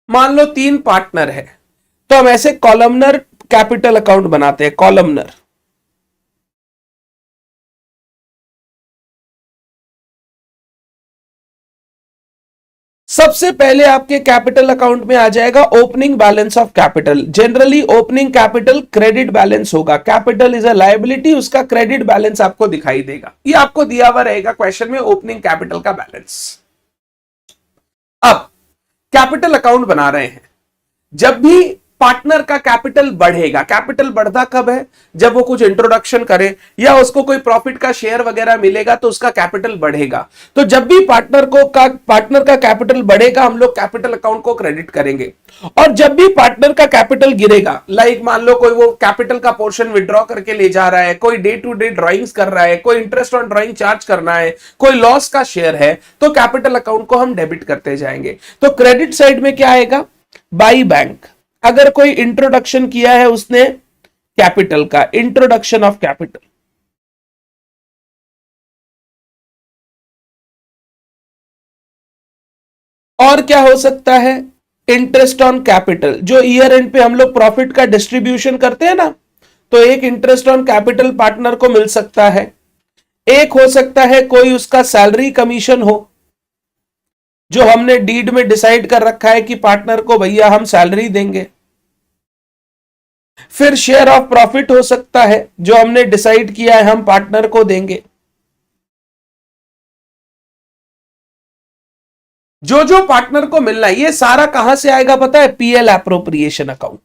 मान लो 3 पार्टनर है, तो हम ऐसे कॉलमनर कैपिटल अकाउंट बनाते हैं। कॉलमनर, सबसे पहले आपके कैपिटल अकाउंट में आ जाएगा opening balance of capital. Generally opening capital credit balance होगा, कैपिटल इज अ लायबिलिटी, उसका क्रेडिट बैलेंस आपको दिखाई देगा, ये आपको दिया हुआ रहेगा क्वेश्चन में, ओपनिंग कैपिटल का बैलेंस। अब कैपिटल अकाउंट बना रहे हैं, जब भी पार्टनर का कैपिटल बढ़ेगा, कैपिटल बढ़ता कब है? जब वो कुछ इंट्रोडक्शन करे या उसको कोई प्रॉफिट का शेयर वगैरह मिलेगा तो उसका कैपिटल बढ़ेगा। तो जब भी पार्टनर का कैपिटल बढ़ेगा, हम लोग कैपिटल अकाउंट को क्रेडिट करेंगे। और जब भी पार्टनर का कैपिटल गिरेगा, लाइक मान लो कोई वो कैपिटल का पोर्शन विड्रॉ करके ले जा रहा है, कोई डे टू डे ड्रॉइंग्स कर रहा है, कोई इंटरेस्ट ऑन ड्रॉइंग चार्ज करना है, कोई लॉस का शेयर है, तो कैपिटल अकाउंट को हम डेबिट करते जाएंगे। तो क्रेडिट साइड में क्या आएगा? By bank. अगर कोई इंट्रोडक्शन किया है उसने कैपिटल का, इंट्रोडक्शन ऑफ कैपिटल, और क्या हो सकता है, इंटरेस्ट ऑन कैपिटल, जो ईयर एंड पे हम लोग प्रॉफिट का डिस्ट्रीब्यूशन करते हैं ना, तो एक इंटरेस्ट ऑन कैपिटल पार्टनर को मिल सकता है। एक हो सकता है कोई उसका सैलरी कमीशन हो, जो हमने डीड में डिसाइड कर रखा है कि पार्टनर को भैया हम सैलरी देंगे। फिर शेयर ऑफ प्रॉफिट हो सकता है, जो हमने डिसाइड किया है हम पार्टनर को देंगे। जो जो पार्टनर को मिलना है, ये सारा कहां से आएगा पता है, पीएल एप्रोप्रिएशन अकाउंट।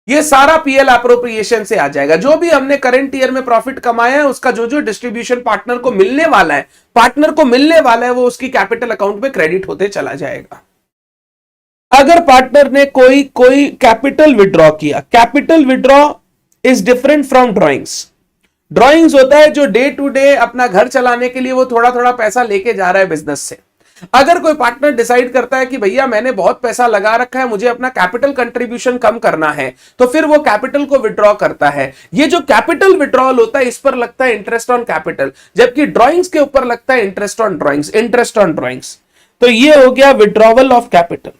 ये सारा पीएल एप्रोप्रिएशन से आ जाएगा। जो भी हमने करंट ईयर में प्रॉफिट कमाया है, उसका जो जो डिस्ट्रीब्यूशन पार्टनर को मिलने वाला है, वो उसकी कैपिटल अकाउंट में क्रेडिट होते चला जाएगा। अगर पार्टनर ने कोई कोई कैपिटल विड्रॉ किया, capital withdraw is different from drawings. Drawings होता है जो डे टू डे अपना घर चलाने के लिए वो थोड़ा थोड़ा पैसा लेके जा रहा है बिजनेस से। अगर कोई पार्टनर डिसाइड करता है कि भैया मैंने बहुत पैसा लगा रखा है, मुझे अपना कैपिटल कंट्रीब्यूशन कम करना है, तो फिर वो कैपिटल को विड्रॉ करता है। ये जो कैपिटल विड्रॉल होता है, इस पर लगता है इंटरेस्ट ऑन कैपिटल, जबकि ड्रॉइंग्स के ऊपर लगता है interest on drawings, interest on drawings. तो ये हो गया विड्रॉवल ऑफ कैपिटल।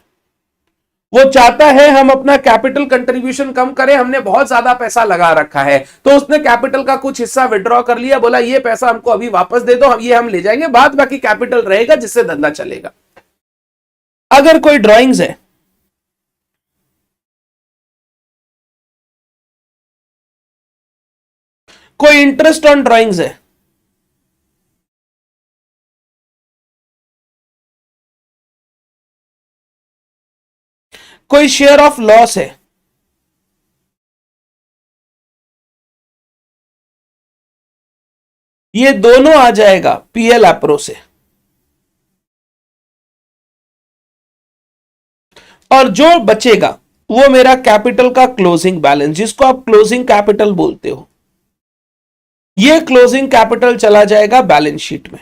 वो चाहता है हम अपना कैपिटल कंट्रीब्यूशन कम करें, हमने बहुत ज्यादा पैसा लगा रखा है, तो उसने कैपिटल का कुछ हिस्सा विड्रॉ कर लिया, बोला ये पैसा हमको अभी वापस दे दो, ये हम ले जाएंगे, बाद बाकी कैपिटल रहेगा जिससे धंधा चलेगा। अगर कोई ड्राइंग्स है, कोई इंटरेस्ट ऑन ड्राइंग्स है, कोई शेयर ऑफ लॉस है, ये दोनों आ जाएगा पीएल एप्रो से। और जो बचेगा वो मेरा कैपिटल का क्लोजिंग बैलेंस, जिसको आप क्लोजिंग कैपिटल बोलते हो, ये क्लोजिंग कैपिटल चला जाएगा बैलेंस शीट में।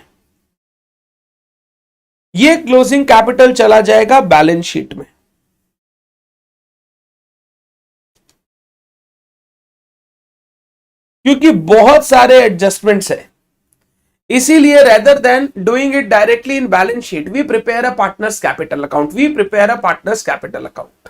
ये क्लोजिंग कैपिटल चला जाएगा बैलेंस शीट में। क्योंकि बहुत सारे एडजस्टमेंट्स है, इसीलिए rather than doing it directly in balance sheet, we prepare a partners capital account, we prepare a partners capital account.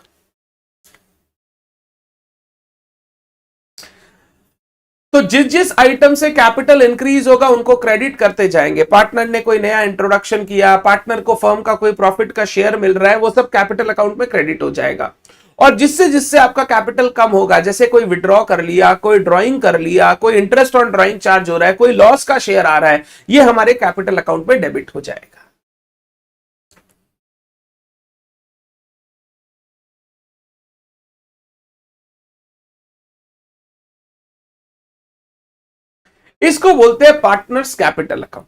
तो जिस जिस आइटम से कैपिटल इंक्रीज होगा उनको क्रेडिट करते जाएंगे। पार्टनर ने कोई नया इंट्रोडक्शन किया, पार्टनर को फर्म का कोई प्रॉफिट का शेयर मिल रहा है, वो सब कैपिटल अकाउंट में क्रेडिट हो जाएगा। और जिससे जिससे आपका कैपिटल कम होगा, जैसे कोई विड्रॉ कर लिया, कोई ड्राइंग कर लिया, कोई इंटरेस्ट ऑन ड्राइंग चार्ज हो रहा है, कोई लॉस का शेयर आ रहा है, ये हमारे कैपिटल अकाउंट में डेबिट हो जाएगा। इसको बोलते हैं पार्टनर्स कैपिटल अकाउंट।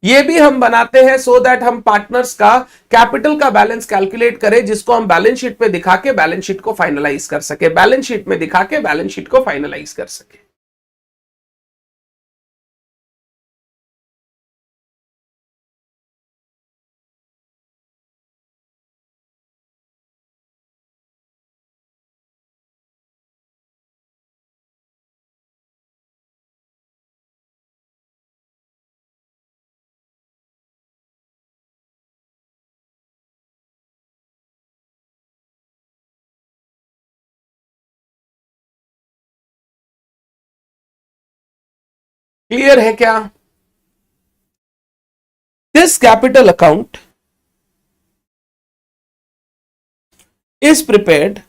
ये भी हम बनाते हैं सो दैट हम पार्टनर्स का कैपिटल का बैलेंस कैलकुलेट करें, जिसको हम बैलेंस शीट पे दिखा के बैलेंस शीट को फाइनलाइज कर सके, बैलेंस शीट में दिखा के बैलेंस शीट को फाइनलाइज कर सके। क्लियर है क्या? This capital account is prepared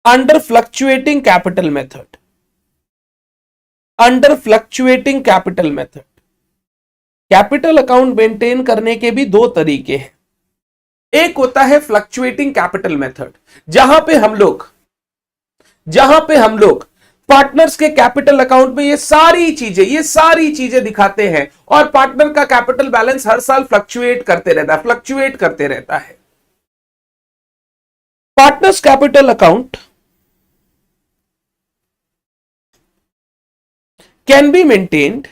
under fluctuating capital method. Under fluctuating capital method. Capital account maintain करने के भी दो तरीके हैं। एक होता है फ्लक्चुएटिंग कैपिटल मेथड, जहां पे हम लोग पार्टनर्स के कैपिटल अकाउंट में ये सारी चीजें दिखाते हैं, और पार्टनर का कैपिटल बैलेंस हर साल फ्लक्चुएट करते रहता है। Partners capital account can be maintained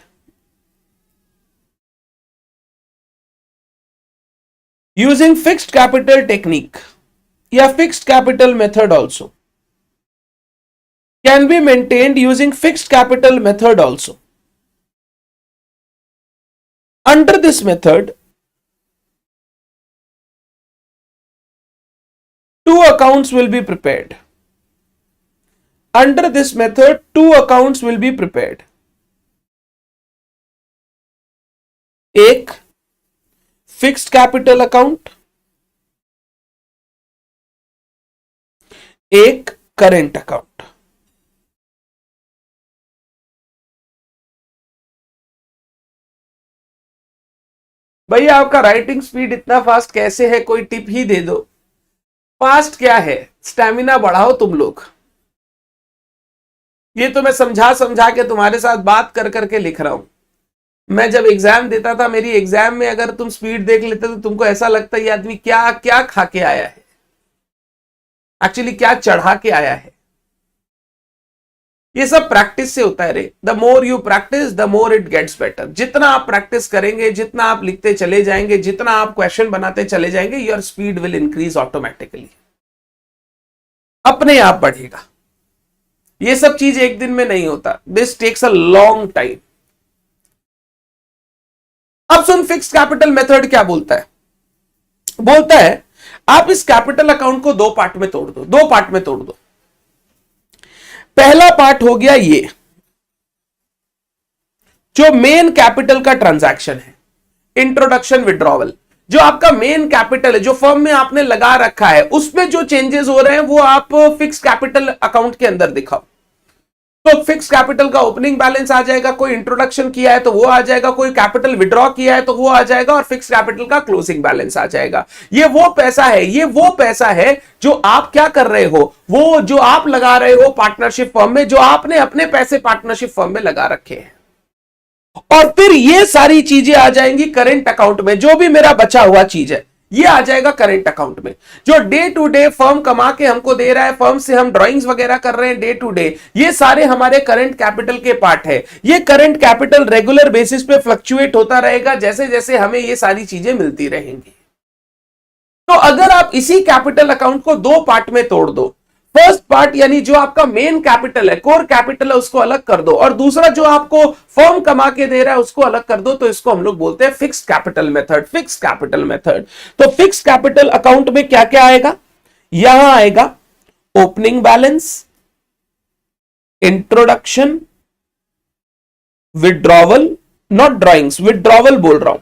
using fixed capital technique या fixed capital method also, can be maintained using fixed capital method also. Under this method two accounts will be prepared. Under this method, two accounts will be prepared. एक fixed capital account, एक current account. भैया आपका writing speed इतना fast कैसे है? कोई tip ही दे दो. Fast क्या है, स्टैमिना बढ़ाओ तुम लोग. ये तो मैं समझा समझा के तुम्हारे साथ बात कर करके लिख रहा हूं. मैं जब एग्जाम देता था, मेरी एग्जाम में अगर तुम स्पीड देख लेते तो तुमको ऐसा लगता ये आदमी क्या क्या खा के आया है, एक्चुअली क्या चढ़ा के आया है. ये सब प्रैक्टिस से होता है रे. The more you practice the more it gets better. जितना आप प्रैक्टिस करेंगे, जितना आप लिखते चले जाएंगे, जितना आप क्वेश्चन बनाते चले जाएंगे, your speed will increase automatically, अपने आप बढ़ेगा. ये सब चीज एक दिन में नहीं होता. This takes a long time. अब सुन, फिक्स्ड कैपिटल मेथड क्या बोलता है? बोलता है आप इस कैपिटल अकाउंट को दो पार्ट में तोड़ दो. दो पार्ट में तोड़ दो. पहला पार्ट हो गया ये जो मेन कैपिटल का ट्रांजैक्शन है, इंट्रोडक्शन विड्रॉवल. जो आपका मेन कैपिटल है, जो फर्म में आपने लगा रखा है, उसमें जो चेंजेस हो रहे हैं वो आप फिक्स कैपिटल अकाउंट के अंदर दिखाओ. तो फिक्स कैपिटल का ओपनिंग बैलेंस आ जाएगा, कोई इंट्रोडक्शन किया है तो वो आ जाएगा, कोई कैपिटल विड्रॉ किया है तो वो आ जाएगा, और फिक्स कैपिटल का क्लोजिंग बैलेंस आ जाएगा. ये वो पैसा है, ये वो पैसा है जो आप क्या कर रहे हो, वो जो आप लगा रहे हो पार्टनरशिप फर्म में, जो आपने अपने पैसे पार्टनरशिप फर्म में लगा रखे हैं. और फिर ये सारी चीजें आ जाएंगी करेंट अकाउंट में. जो भी मेरा बचा हुआ चीज है ये आ जाएगा करेंट अकाउंट में. जो डे टू डे फर्म कमा के हमको दे रहा है, फर्म से हम ड्राइंग्स वगैरह कर रहे हैं डे टू डे, ये सारे हमारे करंट कैपिटल के पार्ट है. ये करंट कैपिटल रेगुलर बेसिस पे फ्लक्चुएट होता रहेगा जैसे जैसे हमें ये सारी चीजें मिलती रहेंगी. तो अगर आप इसी कैपिटल अकाउंट को दो पार्ट में तोड़ दो, फर्स्ट पार्ट यानी जो आपका मेन कैपिटल है, कोर कैपिटल है, उसको अलग कर दो, और दूसरा जो आपको फर्म कमा के दे रहा है उसको अलग कर दो, तो इसको हम लोग बोलते हैं fixed capital method. Fixed capital method. तो फिक्स्ड कैपिटल अकाउंट में क्या क्या आएगा? यहां आएगा opening balance, introduction, withdrawal, not drawings, withdrawal बोल रहा हूं,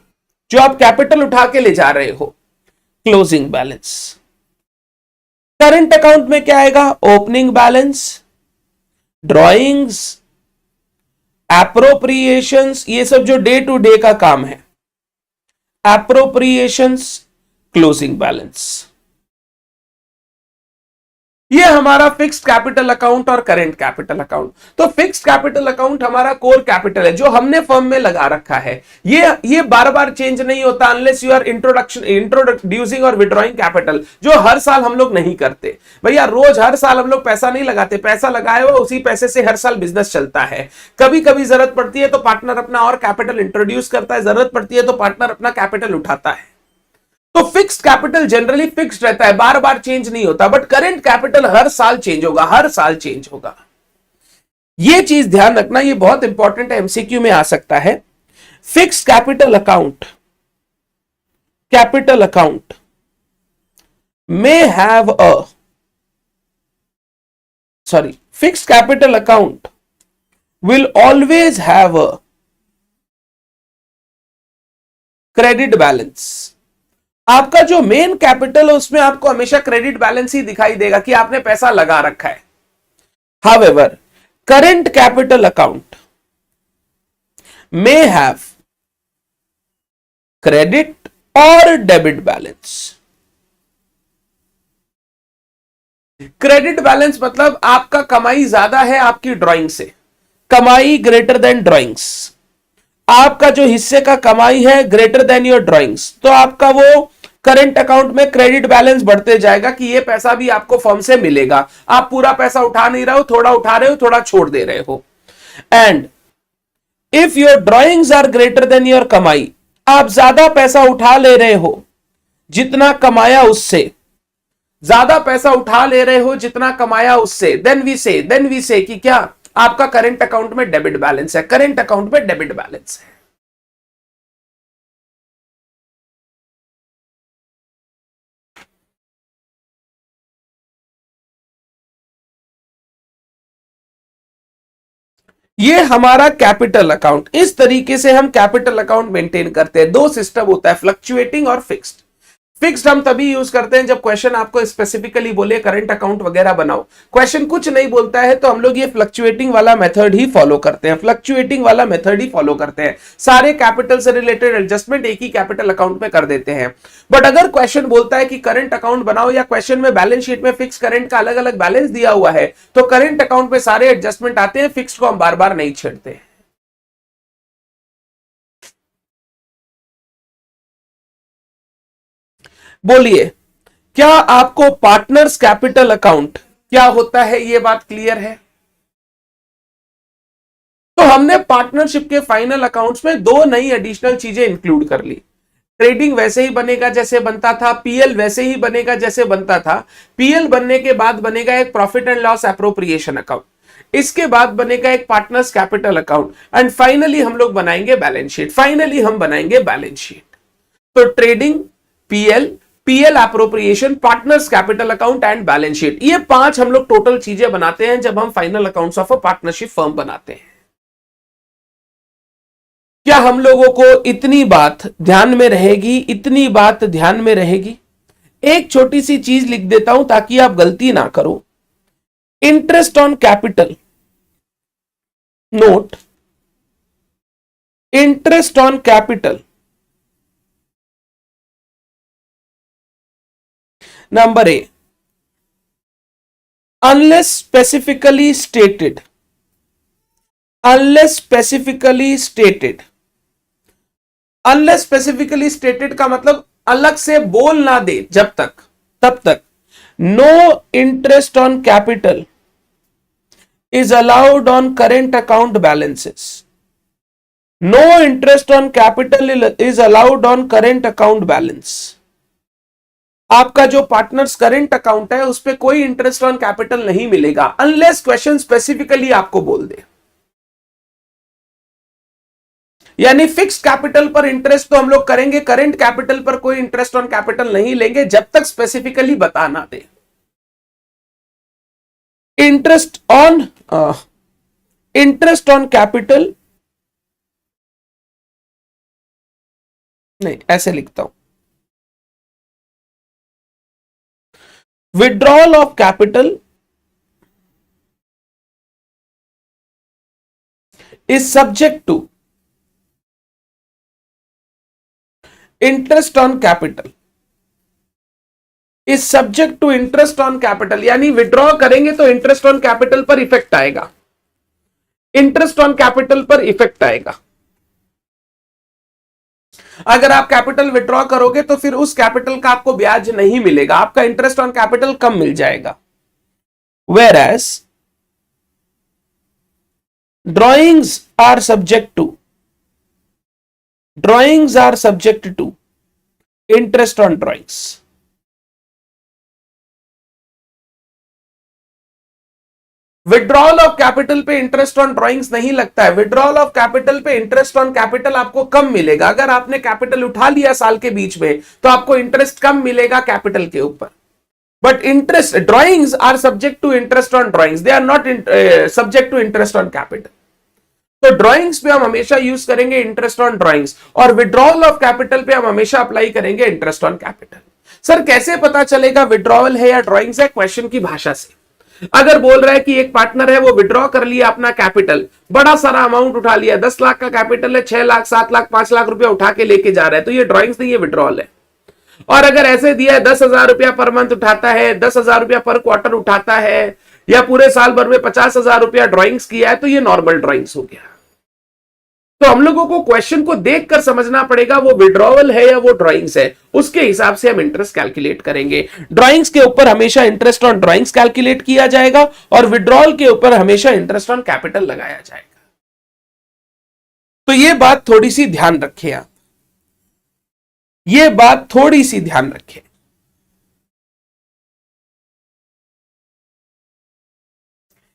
जो आप कैपिटल उठा के ले जा रहे हो, क्लोजिंग बैलेंस. करंट अकाउंट में क्या आएगा? ओपनिंग बैलेंस, ड्रॉइंग्स, एप्रोप्रिएशंस, ये सब जो डे टू डे का काम है, एप्रोप्रिएशंस, क्लोजिंग बैलेंस. ये हमारा फिक्स्ड कैपिटल अकाउंट और करेंट कैपिटल अकाउंट. तो फिक्स्ड कैपिटल अकाउंट हमारा कोर कैपिटल है जो हमने फर्म में लगा रखा है. ये बार बार चेंज नहीं होता अनलेस यू आर इंट्रोड्यूसिंग और विड्रॉइंग कैपिटल, जो हर साल हम लोग नहीं करते. भैया रोज हर साल हम लोग पैसा नहीं लगाते. पैसा लगाए हुआ उसी पैसे से हर साल बिजनेस चलता है. कभी कभी जरूरत पड़ती है तो पार्टनर अपना और कैपिटल इंट्रोड्यूस करता है, जरूरत पड़ती है तो पार्टनर अपना कैपिटल उठाता है. तो फिक्स्ड कैपिटल जनरली फिक्स्ड रहता है, बार बार चेंज नहीं होता. बट करंट कैपिटल हर साल चेंज होगा, हर साल चेंज होगा. ये चीज ध्यान रखना, ये बहुत इंपॉर्टेंट है, एमसीक्यू में आ सकता है. Fixed capital account may have a fixed capital account will always have a credit balance. आपका जो मेन कैपिटल है उसमें आपको हमेशा क्रेडिट बैलेंस ही दिखाई देगा कि आपने पैसा लगा रखा है. However, current capital account may have credit or debit balance. Credit balance मतलब आपका कमाई ज्यादा है आपकी ड्राइंग से, कमाई ग्रेटर देन ड्राइंग्स. आपका जो हिस्से का कमाई है ग्रेटर देन योर ड्राइंग्स, तो आपका वो करंट अकाउंट में क्रेडिट बैलेंस बढ़ते जाएगा कि ये पैसा भी आपको फर्म से मिलेगा. आप पूरा पैसा उठा नहीं रहे हो, थोड़ा उठा रहे हो, थोड़ा छोड़ दे रहे हो. And if your drawings are greater than your कमाई, आप ज्यादा पैसा उठा ले रहे हो जितना कमाया उससे, ज्यादा पैसा उठा ले रहे हो जितना कमाया उससे, देन वी से कि क्या आपका करंट अकाउंट में डेबिट बैलेंस है, करंट अकाउंट में डेबिट बैलेंस है. ये हमारा कैपिटल अकाउंट, इस तरीके से हम कैपिटल अकाउंट मेंटेन करते हैं। दो सिस्टम होता है, फ्लक्चुएटिंग और फिक्स्ड। फिक्स्ड हम तभी यूज करते हैं जब क्वेश्चन आपको स्पेसिफिकली बोले करंट अकाउंट वगैरह बनाओ। क्वेश्चन कुछ नहीं बोलता है तो हम लोग ये फ्लक्चुएटिंग वाला मेथड ही फॉलो करते हैं, फ्लक्चुएटिंग वाला मेथड ही फॉलो करते हैं। सारे कैपिटल से रिलेटेड एडजस्टमेंट एक ही कैपिटल अकाउंट में कर देते हैं। बट अगर क्वेश्चन बोलता है कि करंट अकाउंट बनाओ, या क्वेश्चन में बैलेंस शीट में फिक्स करंट का अलग अलग बैलेंस दिया हुआ है, तो करंट अकाउंट में सारे एडजस्टमेंट आते हैं, फिक्स को हम बार बार नहीं छेड़ते। बोलिए, क्या आपको पार्टनर्स कैपिटल अकाउंट क्या होता है ये बात क्लियर है? तो हमने पार्टनरशिप के फाइनल अकाउंट्स में दो नई एडिशनल चीजें इंक्लूड कर ली। ट्रेडिंग वैसे ही बनेगा जैसे बनता था, पीएल वैसे ही बनेगा जैसे बनता था। पीएल बनने के बाद बनेगा एक profit and loss appropriation account, इसके बाद बनेगा एक partners capital account, and finally हम लोग बनाएंगे बैलेंस शीट। फाइनली हम बनाएंगे बैलेंस शीट। तो trading, PL, PL appropriation, partners capital account and balance sheet, ये पांच हम लोग टोटल चीजें बनाते हैं जब हम final accounts of a partnership firm बनाते हैं। क्या हम लोगों को इतनी बात ध्यान में रहेगी? इतनी बात ध्यान में रहेगी? एक छोटी सी चीज लिख देता हूं ताकि आप गलती ना करो। Interest on capital, note, interest on capital, number A, unless specifically stated, unless specifically stated, unless specifically stated का मतलब अलग से बोल ना दे जब तक, तब तक no interest on capital is allowed on current account balances. No interest on capital is allowed on current account balance. आपका जो पार्टनर्स करंट अकाउंट है उस पर कोई इंटरेस्ट ऑन कैपिटल नहीं मिलेगा, अनलेस क्वेश्चन स्पेसिफिकली आपको बोल दे। यानी फिक्स्ड कैपिटल पर इंटरेस्ट तो हम लोग करेंगे, करंट कैपिटल पर कोई इंटरेस्ट ऑन कैपिटल नहीं लेंगे जब तक स्पेसिफिकली बता ना दे। इंटरेस्ट ऑन कैपिटल, नहीं ऐसे लिखता हूं, withdrawal of capital is subject to interest on capital, is subject to interest on capital। यानी विड्रॉ करेंगे तो इंटरेस्ट ऑन कैपिटल पर इफेक्ट आएगा, इंटरेस्ट ऑन कैपिटल पर इफेक्ट आएगा। अगर आप कैपिटल विड्रॉ करोगे तो फिर उस कैपिटल का आपको ब्याज नहीं मिलेगा, आपका इंटरेस्ट ऑन कैपिटल कम मिल जाएगा। Whereas drawings are subject to interest on drawings। Withdrawal of capital पे इंटरेस्ट ऑन ड्रॉइंग्स नहीं लगता है। विड्रॉल ऑफ कैपिटल पे इंटरेस्ट ऑन कैपिटल आपको कम मिलेगा। अगर आपने कैपिटल उठा लिया साल के बीच में तो आपको इंटरेस्ट कम मिलेगा कैपिटल के ऊपर। But interest, drawings are subject to interest on drawings, they are not subject to interest on capital. तो ड्रॉइंग्स पे हम हमेशा यूज करेंगे इंटरेस्ट ऑन ड्रॉइंग्स, और विड्रॉल ऑफ कैपिटल पे हम हमेशा अप्लाई करेंगे इंटरेस्ट ऑन कैपिटल। सर कैसे पता चलेगा विड्रॉवल है या ड्रॉइंग्स है? क्वेश्चन की भाषा से। अगर बोल रहा है कि एक पार्टनर है वो विड्रॉ कर लिया अपना कैपिटल, बड़ा सारा अमाउंट उठा लिया, 10 लाख का कैपिटल है, 6 लाख 7 लाख 5 लाख रुपया उठा के लेके जा रहा है, तो ये ड्रॉइंग्स नहीं, ये विड्रॉल है। और अगर ऐसे दिया है 10,000 रुपया पर मंथ उठाता है, 10,000 रुपया पर क्वार्टर उठाता है, या पूरे साल भर में 50,000 रुपया ड्रॉइंग्स किया है, तो ये नॉर्मल ड्रॉइंग्स हो गया। तो हम लोगों को क्वेश्चन को देखकर समझना पड़ेगा वो विड्रॉवल है या वो ड्रॉइंग्स है, उसके हिसाब से हम इंटरेस्ट कैलकुलेट करेंगे। ड्रॉइंग्स के ऊपर हमेशा इंटरेस्ट ऑन ड्रॉइंग्स कैलकुलेट किया जाएगा, और विड्रॉल के ऊपर हमेशा इंटरेस्ट ऑन कैपिटल लगाया जाएगा। तो ये बात थोड़ी सी ध्यान रखें आप, ये बात थोड़ी सी ध्यान रखें।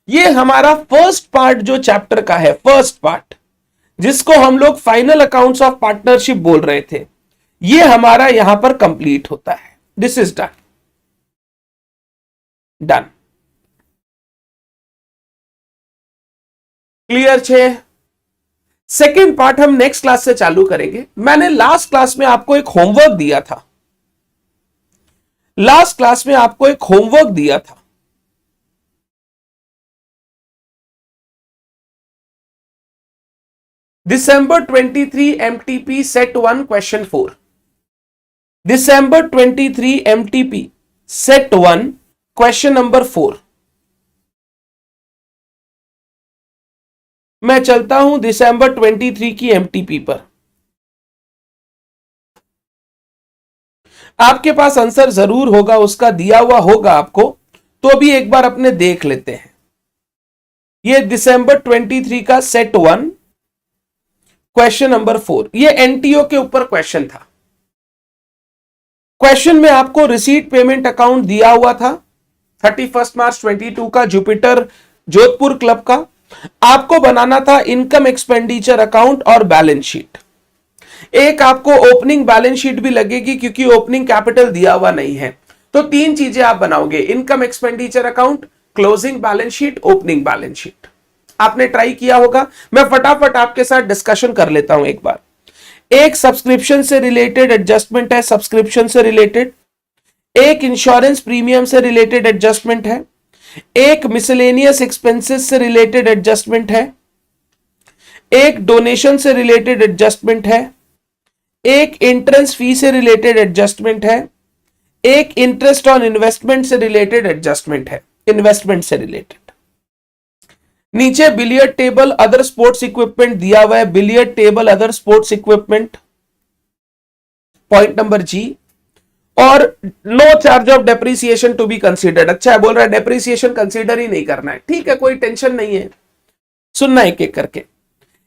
ये हमारा फर्स्ट पार्ट जो चैप्टर का है, फर्स्ट पार्ट जिसको हम लोग फाइनल अकाउंट्स ऑफ पार्टनरशिप बोल रहे थे, ये हमारा यहां पर कंप्लीट होता है। This is done, done. Clear छे। सेकेंड पार्ट हम नेक्स्ट क्लास से चालू करेंगे। मैंने लास्ट क्लास में आपको एक होमवर्क दिया था, दिसंबर 23 एमटीपी सेट 1 क्वेश्चन 4। दिसंबर 23 एमटीपी सेट 1 क्वेश्चन नंबर 4। मैं चलता हूं दिसंबर 23 की एमटीपी पर। आपके पास आंसर जरूर होगा, उसका दिया हुआ होगा आपको, तो अभी एक बार अपने देख लेते हैं। ये दिसंबर 23 का सेट 1 क्वेश्चन नंबर 4, ये एनटीओ के ऊपर क्वेश्चन था। क्वेश्चन में आपको रिसीट पेमेंट अकाउंट दिया हुआ था 31 मार्च 22 का, जुपिटर जोधपुर क्लब का। आपको बनाना था इनकम एक्सपेंडिचर अकाउंट और बैलेंस शीट। एक आपको ओपनिंग बैलेंस शीट भी लगेगी क्योंकि ओपनिंग कैपिटल दिया हुआ नहीं है। तो तीन चीजें आप बनाओगे, income expenditure account, closing balance sheet, opening balance sheet. आपने ट्राई किया होगा, मैं फटाफट आपके साथ डिस्कशन कर लेता हूं एक बार। एक सब्सक्रिप्शन से रिलेटेड एडजस्टमेंट है, सब्सक्रिप्शन से रिलेटेड। एक इंश्योरेंस प्रीमियम से रिलेटेड एडजस्टमेंट है। एक मिसलेनियस एक्सपेंसेस से रिलेटेड एडजस्टमेंट है। एक डोनेशन से रिलेटेड एडजस्टमेंट है। एक एंट्रेंस फी से रिलेटेड एडजस्टमेंट है। एक इंटरेस्ट ऑन इन्वेस्टमेंट से रिलेटेड एडजस्टमेंट है, इन्वेस्टमेंट से रिलेटेड। नीचे billiard table, other sports equipment दिया हुआ है, billiard table, other sports equipment, point number G. और no charge of depreciation to be considered. अच्छा है, बोल रहा है डेप्रिसिएशन कंसीडर ही नहीं करना है, ठीक है, कोई टेंशन नहीं है, सुनना एक एक करके।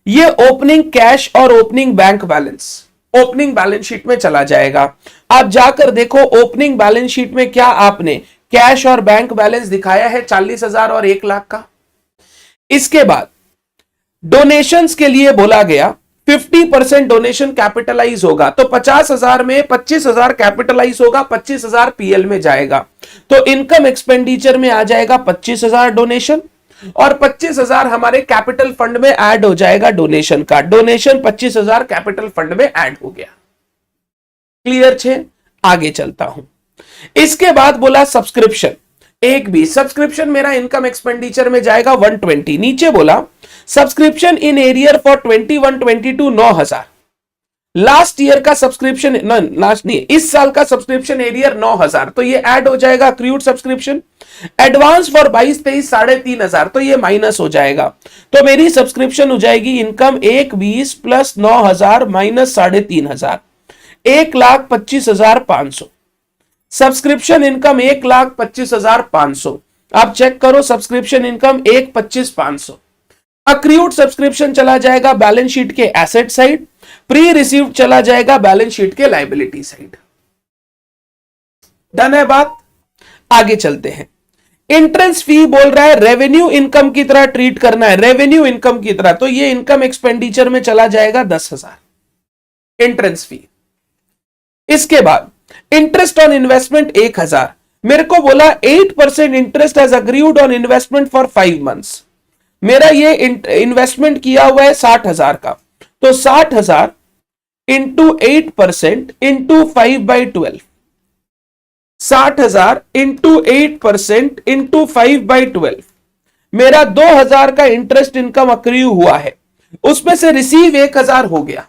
ये ओपनिंग कैश और opening bank balance opening balance sheet में चला जाएगा। आप जाकर देखो ओपनिंग बैलेंस शीट में क्या आपने कैश और बैंक बैलेंस दिखाया है, 40,000 और 1 लाख का। इसके बाद डोनेशंस के लिए बोला गया 50% डोनेशन कैपिटलाइज होगा, तो 50,000 में 25,000 कैपिटलाइज होगा, 25,000 पीएल में जाएगा। तो इनकम एक्सपेंडिचर में आ जाएगा 25,000 डोनेशन और 25,000 हमारे कैपिटल फंड में ऐड हो जाएगा डोनेशन का। डोनेशन 25,000 कैपिटल फंड में ऐड हो गया। क्लियर छे, आगे चलता हूं। इसके बाद बोला सब्सक्रिप्शन, एक भी सब्सक्रिप्शन मेरा इनकम एक्सपेंडिचर में जाएगा 120। नीचे बोला subscription in arrear for 21-22 9,000। Last year का सब्सक्रिप्शन, लास्ट नहीं, इस साल का सब्सक्रिप्शन एरियर 9,000, तो ये ऐड हो जाएगा अक्रूड सब्सक्रिप्शन। एडवांस फॉर 22-23 3,500, तो ये माइनस हो जाएगा। तो मेरी सब्सक्रिप्शन हो जाएगी income 1,20 plus 9,000 minus 3,500, 1,25,500। Subscription income 1,25,500। आप चेक करो, सब्सक्रिप्शन इनकम 1,25,500। अक्रूड सब्सक्रिप्शन चला जाएगा बैलेंस शीट के एसेट साइड, प्री रिसीव्ड चला जाएगा बैलेंस शीट के लायबिलिटी साइड। डन है बात, आगे चलते हैं। एंट्रेंस फी बोल रहा है रेवेन्यू इनकम की तरह ट्रीट करना है, रेवेन्यू इनकम की तरह, तो ये इनकम एक्सपेंडिचर में चला जाएगा 10,000 एंट्रेंस फी। इसके बाद इंटरेस्ट ऑन इन्वेस्टमेंट 1,000। मेरे को बोला 8% interest as agreed on investment for 5 months. मेरा ये इन्वेस्टमेंट किया हुआ है 60,000 का, तो 60,000 इंटू 8% इंटू 5/12, 60,000 इंटू 8% इंटू 5/12, मेरा 2,000 का इंटरेस्ट इनकम अक्रू हुआ है। उसमें से रिसीव 1,000 हो गया,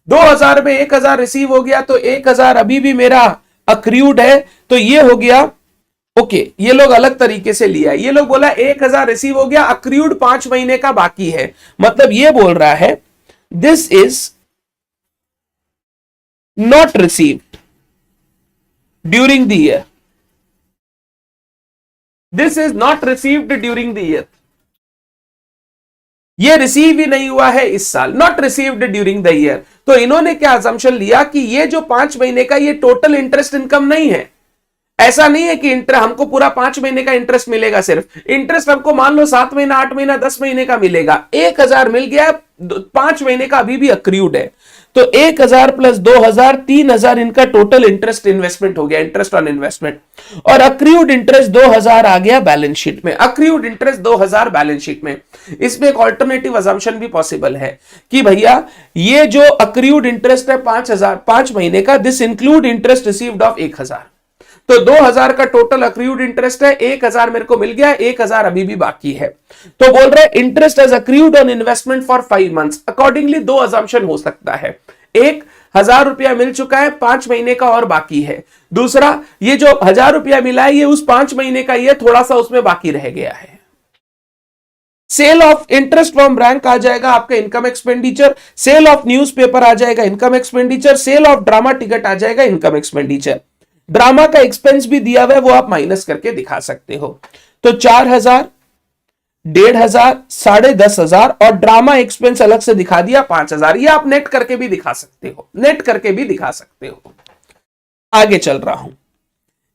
2,000 में 1,000 रिसीव हो गया, तो 1,000 अभी भी मेरा अक्रूड है, तो ये हो गया। ओके, ये लोग अलग तरीके से लिया, ये लोग बोला 1,000 रिसीव हो गया, अक्रूड 5 महीने का बाकी है। मतलब ये बोल रहा है this is not received during the year, this is not received during the year. ये रिसीव ही नहीं हुआ है इस साल, not received during the year. तो इन्होंने क्या असम्पशन लिया कि ये जो 5 महीने का ये टोटल इंटरेस्ट इनकम नहीं है, ऐसा नहीं है कि इंटर हमको पूरा 5 महीने का इंटरेस्ट मिलेगा, सिर्फ इंटरेस्ट हमको मान लो 7 महीना, 8 महीना, 10 महीने का मिलेगा। 1,000 मिल गया, 5 महीने का अभी भी अक्रूड है, तो 1,000 प्लस 2,000, 3,000 इनका टोटल इंटरेस्ट इन्वेस्टमेंट हो गया, इंटरेस्ट ऑन इन्वेस्टमेंट। और अक्रूड इंटरेस्ट 2,000 आ गया बैलेंस शीट में, अक्रूड इंटरेस्ट 2,000 बैलेंस शीट में। इसमें एक ऑल्टरनेटिव अजम्पशन भी पॉसिबल है कि भैया ये जो अक्रूड इंटरेस्ट है 5,000 5 महीने का, this include interest received of 1,000, तो 2,000 का टोटल अक्रूड इंटरेस्ट है, 1,000 मेरे को मिल गया, 1,000 अभी भी बाकी है। तो बोल रहे interest as accrued on investment for 5 months. Accordingly 2 assumption हो सकता है, एक 1,000 रुपया मिल चुका है, 5 महीने का और बाकी है। दूसरा, ये जो 1,000 रुपया मिला है ये उस 5 महीने का ही है, थोड़ा सा उसमें बाकी रह गया है। Sale of interest from bank आ जाएगा आपका income expenditure, sale of newspaper आ जाएगा income expenditure, sale of drama ticket आ जाएगा इनकम एक्सपेंडिचर। ड्रामा का एक्सपेंस भी दिया हुआ है, वो आप माइनस करके दिखा सकते हो। तो 4,000, 1,500, 10,500 और ड्रामा एक्सपेंस अलग से दिखा दिया 5,000। ये आप नेट करके भी दिखा सकते हो, नेट करके भी दिखा सकते हो। आगे चल रहा हूं,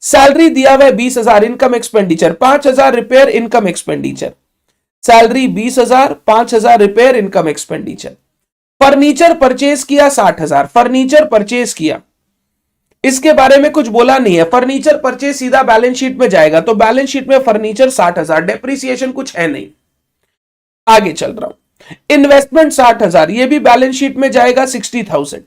सैलरी दिया हुआ है 20,000 income expenditure, 5,000 repair income expenditure, salary 20,000, 5,000 repair income expenditure. Furniture purchase किया 60,000, फर्नीचर परचेज किया, इसके बारे में कुछ बोला नहीं है, फर्नीचर परचेज सीधा बैलेंस शीट में जाएगा, तो बैलेंस शीट में फर्नीचर 60,000, डेप्रिसिएशन कुछ है नहीं। आगे चल रहा हूं, इन्वेस्टमेंट 60,000, ये भी बैलेंस शीट में जाएगा 60,000।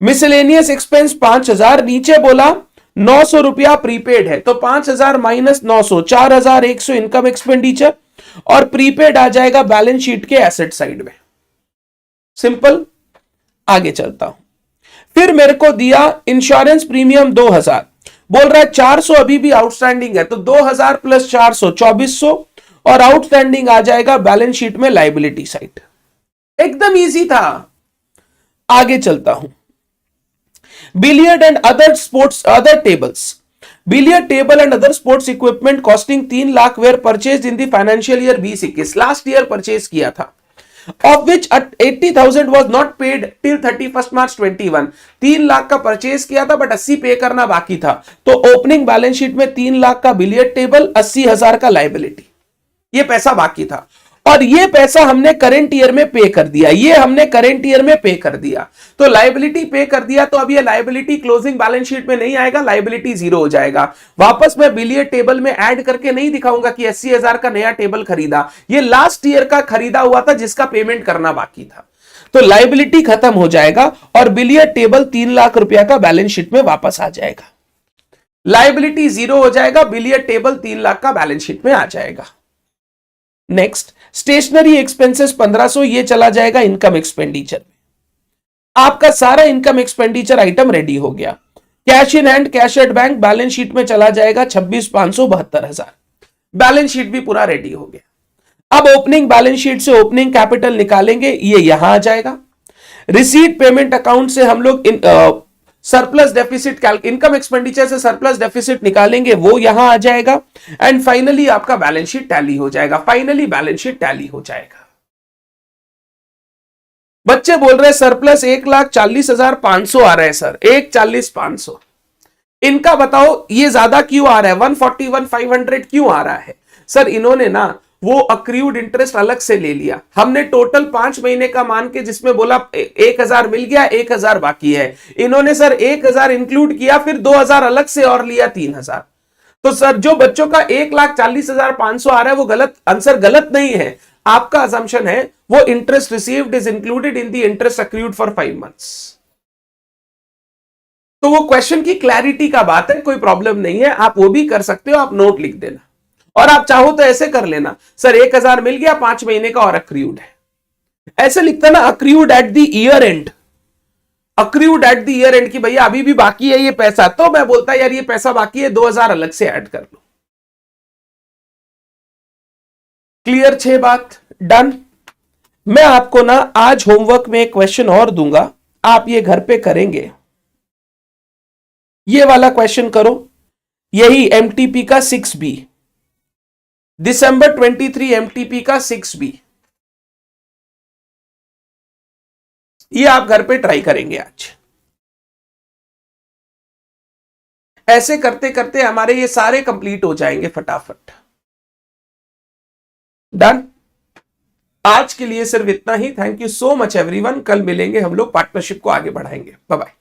मिसलेनियस एक्सपेंस 5,000, नीचे बोला 900 रुपया प्रीपेड है, तो 5,000 माइनस 900, 4,100 इनकम एक्सपेंडिचर और प्रीपेड आ जाएगा बैलेंस शीट के एसेट साइड में। सिंपल। आगे चलता हूं, फिर मेरे को दिया इंश्योरेंस प्रीमियम 2,000, बोल रहा है 400 अभी भी आउटस्टैंडिंग है, तो 2,000 प्लस 400 2,400 और आउटस्टैंडिंग आ जाएगा बैलेंस शीट में लाइबिलिटी साइड। एकदम इजी था। आगे चलता हूं, billiard and other sports other tables, billiard table and other sports equipment costing 3 lakh were purchase in the financial year 2021, last year purchase किया था, of which 80,000 was not paid till 31st March 21। 3 lakh का purchase किया था but 80 पे करना बाकी था, तो ओपनिंग बैलेंस शीट में 3 लाख का बिलियर्ड टेबल, 80,000 का लाइबिलिटी, ये पैसा बाकी था। और ये पैसा हमने करंट ईयर में पे कर दिया, ये हमने करंट ईयर में पे कर दिया, तो लाइबिलिटी पे कर दिया, तो अब ये लाइबिलिटी क्लोजिंग बैलेंस शीट में नहीं आएगा, लाइबिलिटी जीरो हो जाएगा। वापस मैं बिलियर्ड टेबल में ऐड करके नहीं दिखाऊंगा कि 80,000 का नया टेबल खरीदा, ये लास्ट ईयर का खरीदा हुआ था जिसका पेमेंट करना बाकी था, तो लाइबिलिटी खत्म हो जाएगा और बिलियर्ड टेबल 3 लाख रुपया का बैलेंस शीट में वापस आ जाएगा, लाइबिलिटी जीरो हो जाएगा, बिलियर्ड टेबल 3 लाख का बैलेंस शीट में आ जाएगा। नेक्स्ट, स्टेशनरी एक्सपेंसेस 1,500, ये चला जाएगा इनकम एक्सपेंडिचर में। आपका सारा इनकम एक्सपेंडिचर आइटम रेडी हो गया। Cash in hand, cash at bank balance sheet में चला जाएगा 26,500, 72,000, बैलेंस शीट भी पूरा रेडी हो गया। अब ओपनिंग बैलेंस शीट से ओपनिंग कैपिटल निकालेंगे, ये यहां आ जाएगा। रिसीट पेमेंट अकाउंट से हम लोग सरप्लस डेफिसिट, इनकम एक्सपेंडिचर से सरप्लस डेफिसिट निकालेंगे, वो यहां आ जाएगा। एंड फाइनली आपका बैलेंस शीट टैली हो जाएगा, फाइनली बैलेंस शीट टैली हो जाएगा। बच्चे बोल रहे हैं सरप्लस 1,40,500 आ रहा है सर, 1,40,500, इनका बताओ ये ज्यादा क्यों आ रहा है, 141,500 क्यों आ रहा है सर? इन्होंने ना वो अक्रूड इंटरेस्ट अलग से ले लिया, हमने टोटल 5 महीने का मान के जिसमें बोला 1,000 मिल गया, 1,000 बाकी है, इन्होंने सर 1,000 इंक्लूड किया, फिर 2,000 अलग से और लिया, 3,000। तो सर जो बच्चों का 1,40,500 आ रहा है वो गलत, आंसर गलत नहीं है, आपका असम्पशन है वो interest received is included in the interest accrued for 5 months. तो वो क्वेश्चन की क्लैरिटी का बात है, कोई प्रॉब्लम नहीं है, आप वो भी कर सकते हो, आप नोट लिख देना, और आप चाहो तो ऐसे कर लेना, सर 1,000 मिल गया 5 महीने का और अक्रूड है, ऐसे लिखता ना, accrued at the year and, accrued at the year and, की भैया अभी भी बाकी है ये पैसा, तो मैं बोलता यार ये पैसा बाकी है, 2,000 अलग से ऐड कर लो। क्लियर 6 बात, डन। मैं आपको ना आज होमवर्क में एक क्वेश्चन और दूंगा, आप ये घर पे करेंगे, ये वाला क्वेश्चन करो, यही एमटीपी का 6B, दिसंबर 23 एमटीपी का 6B, ये आप घर पे ट्राई करेंगे आज। ऐसे करते करते हमारे ये सारे कंप्लीट हो जाएंगे फटाफट। डन। आज के लिए सिर्फ इतना ही। Thank you so much everyone. कल मिलेंगे हम लोग, पार्टनरशिप को आगे बढ़ाएंगे। Bye bye.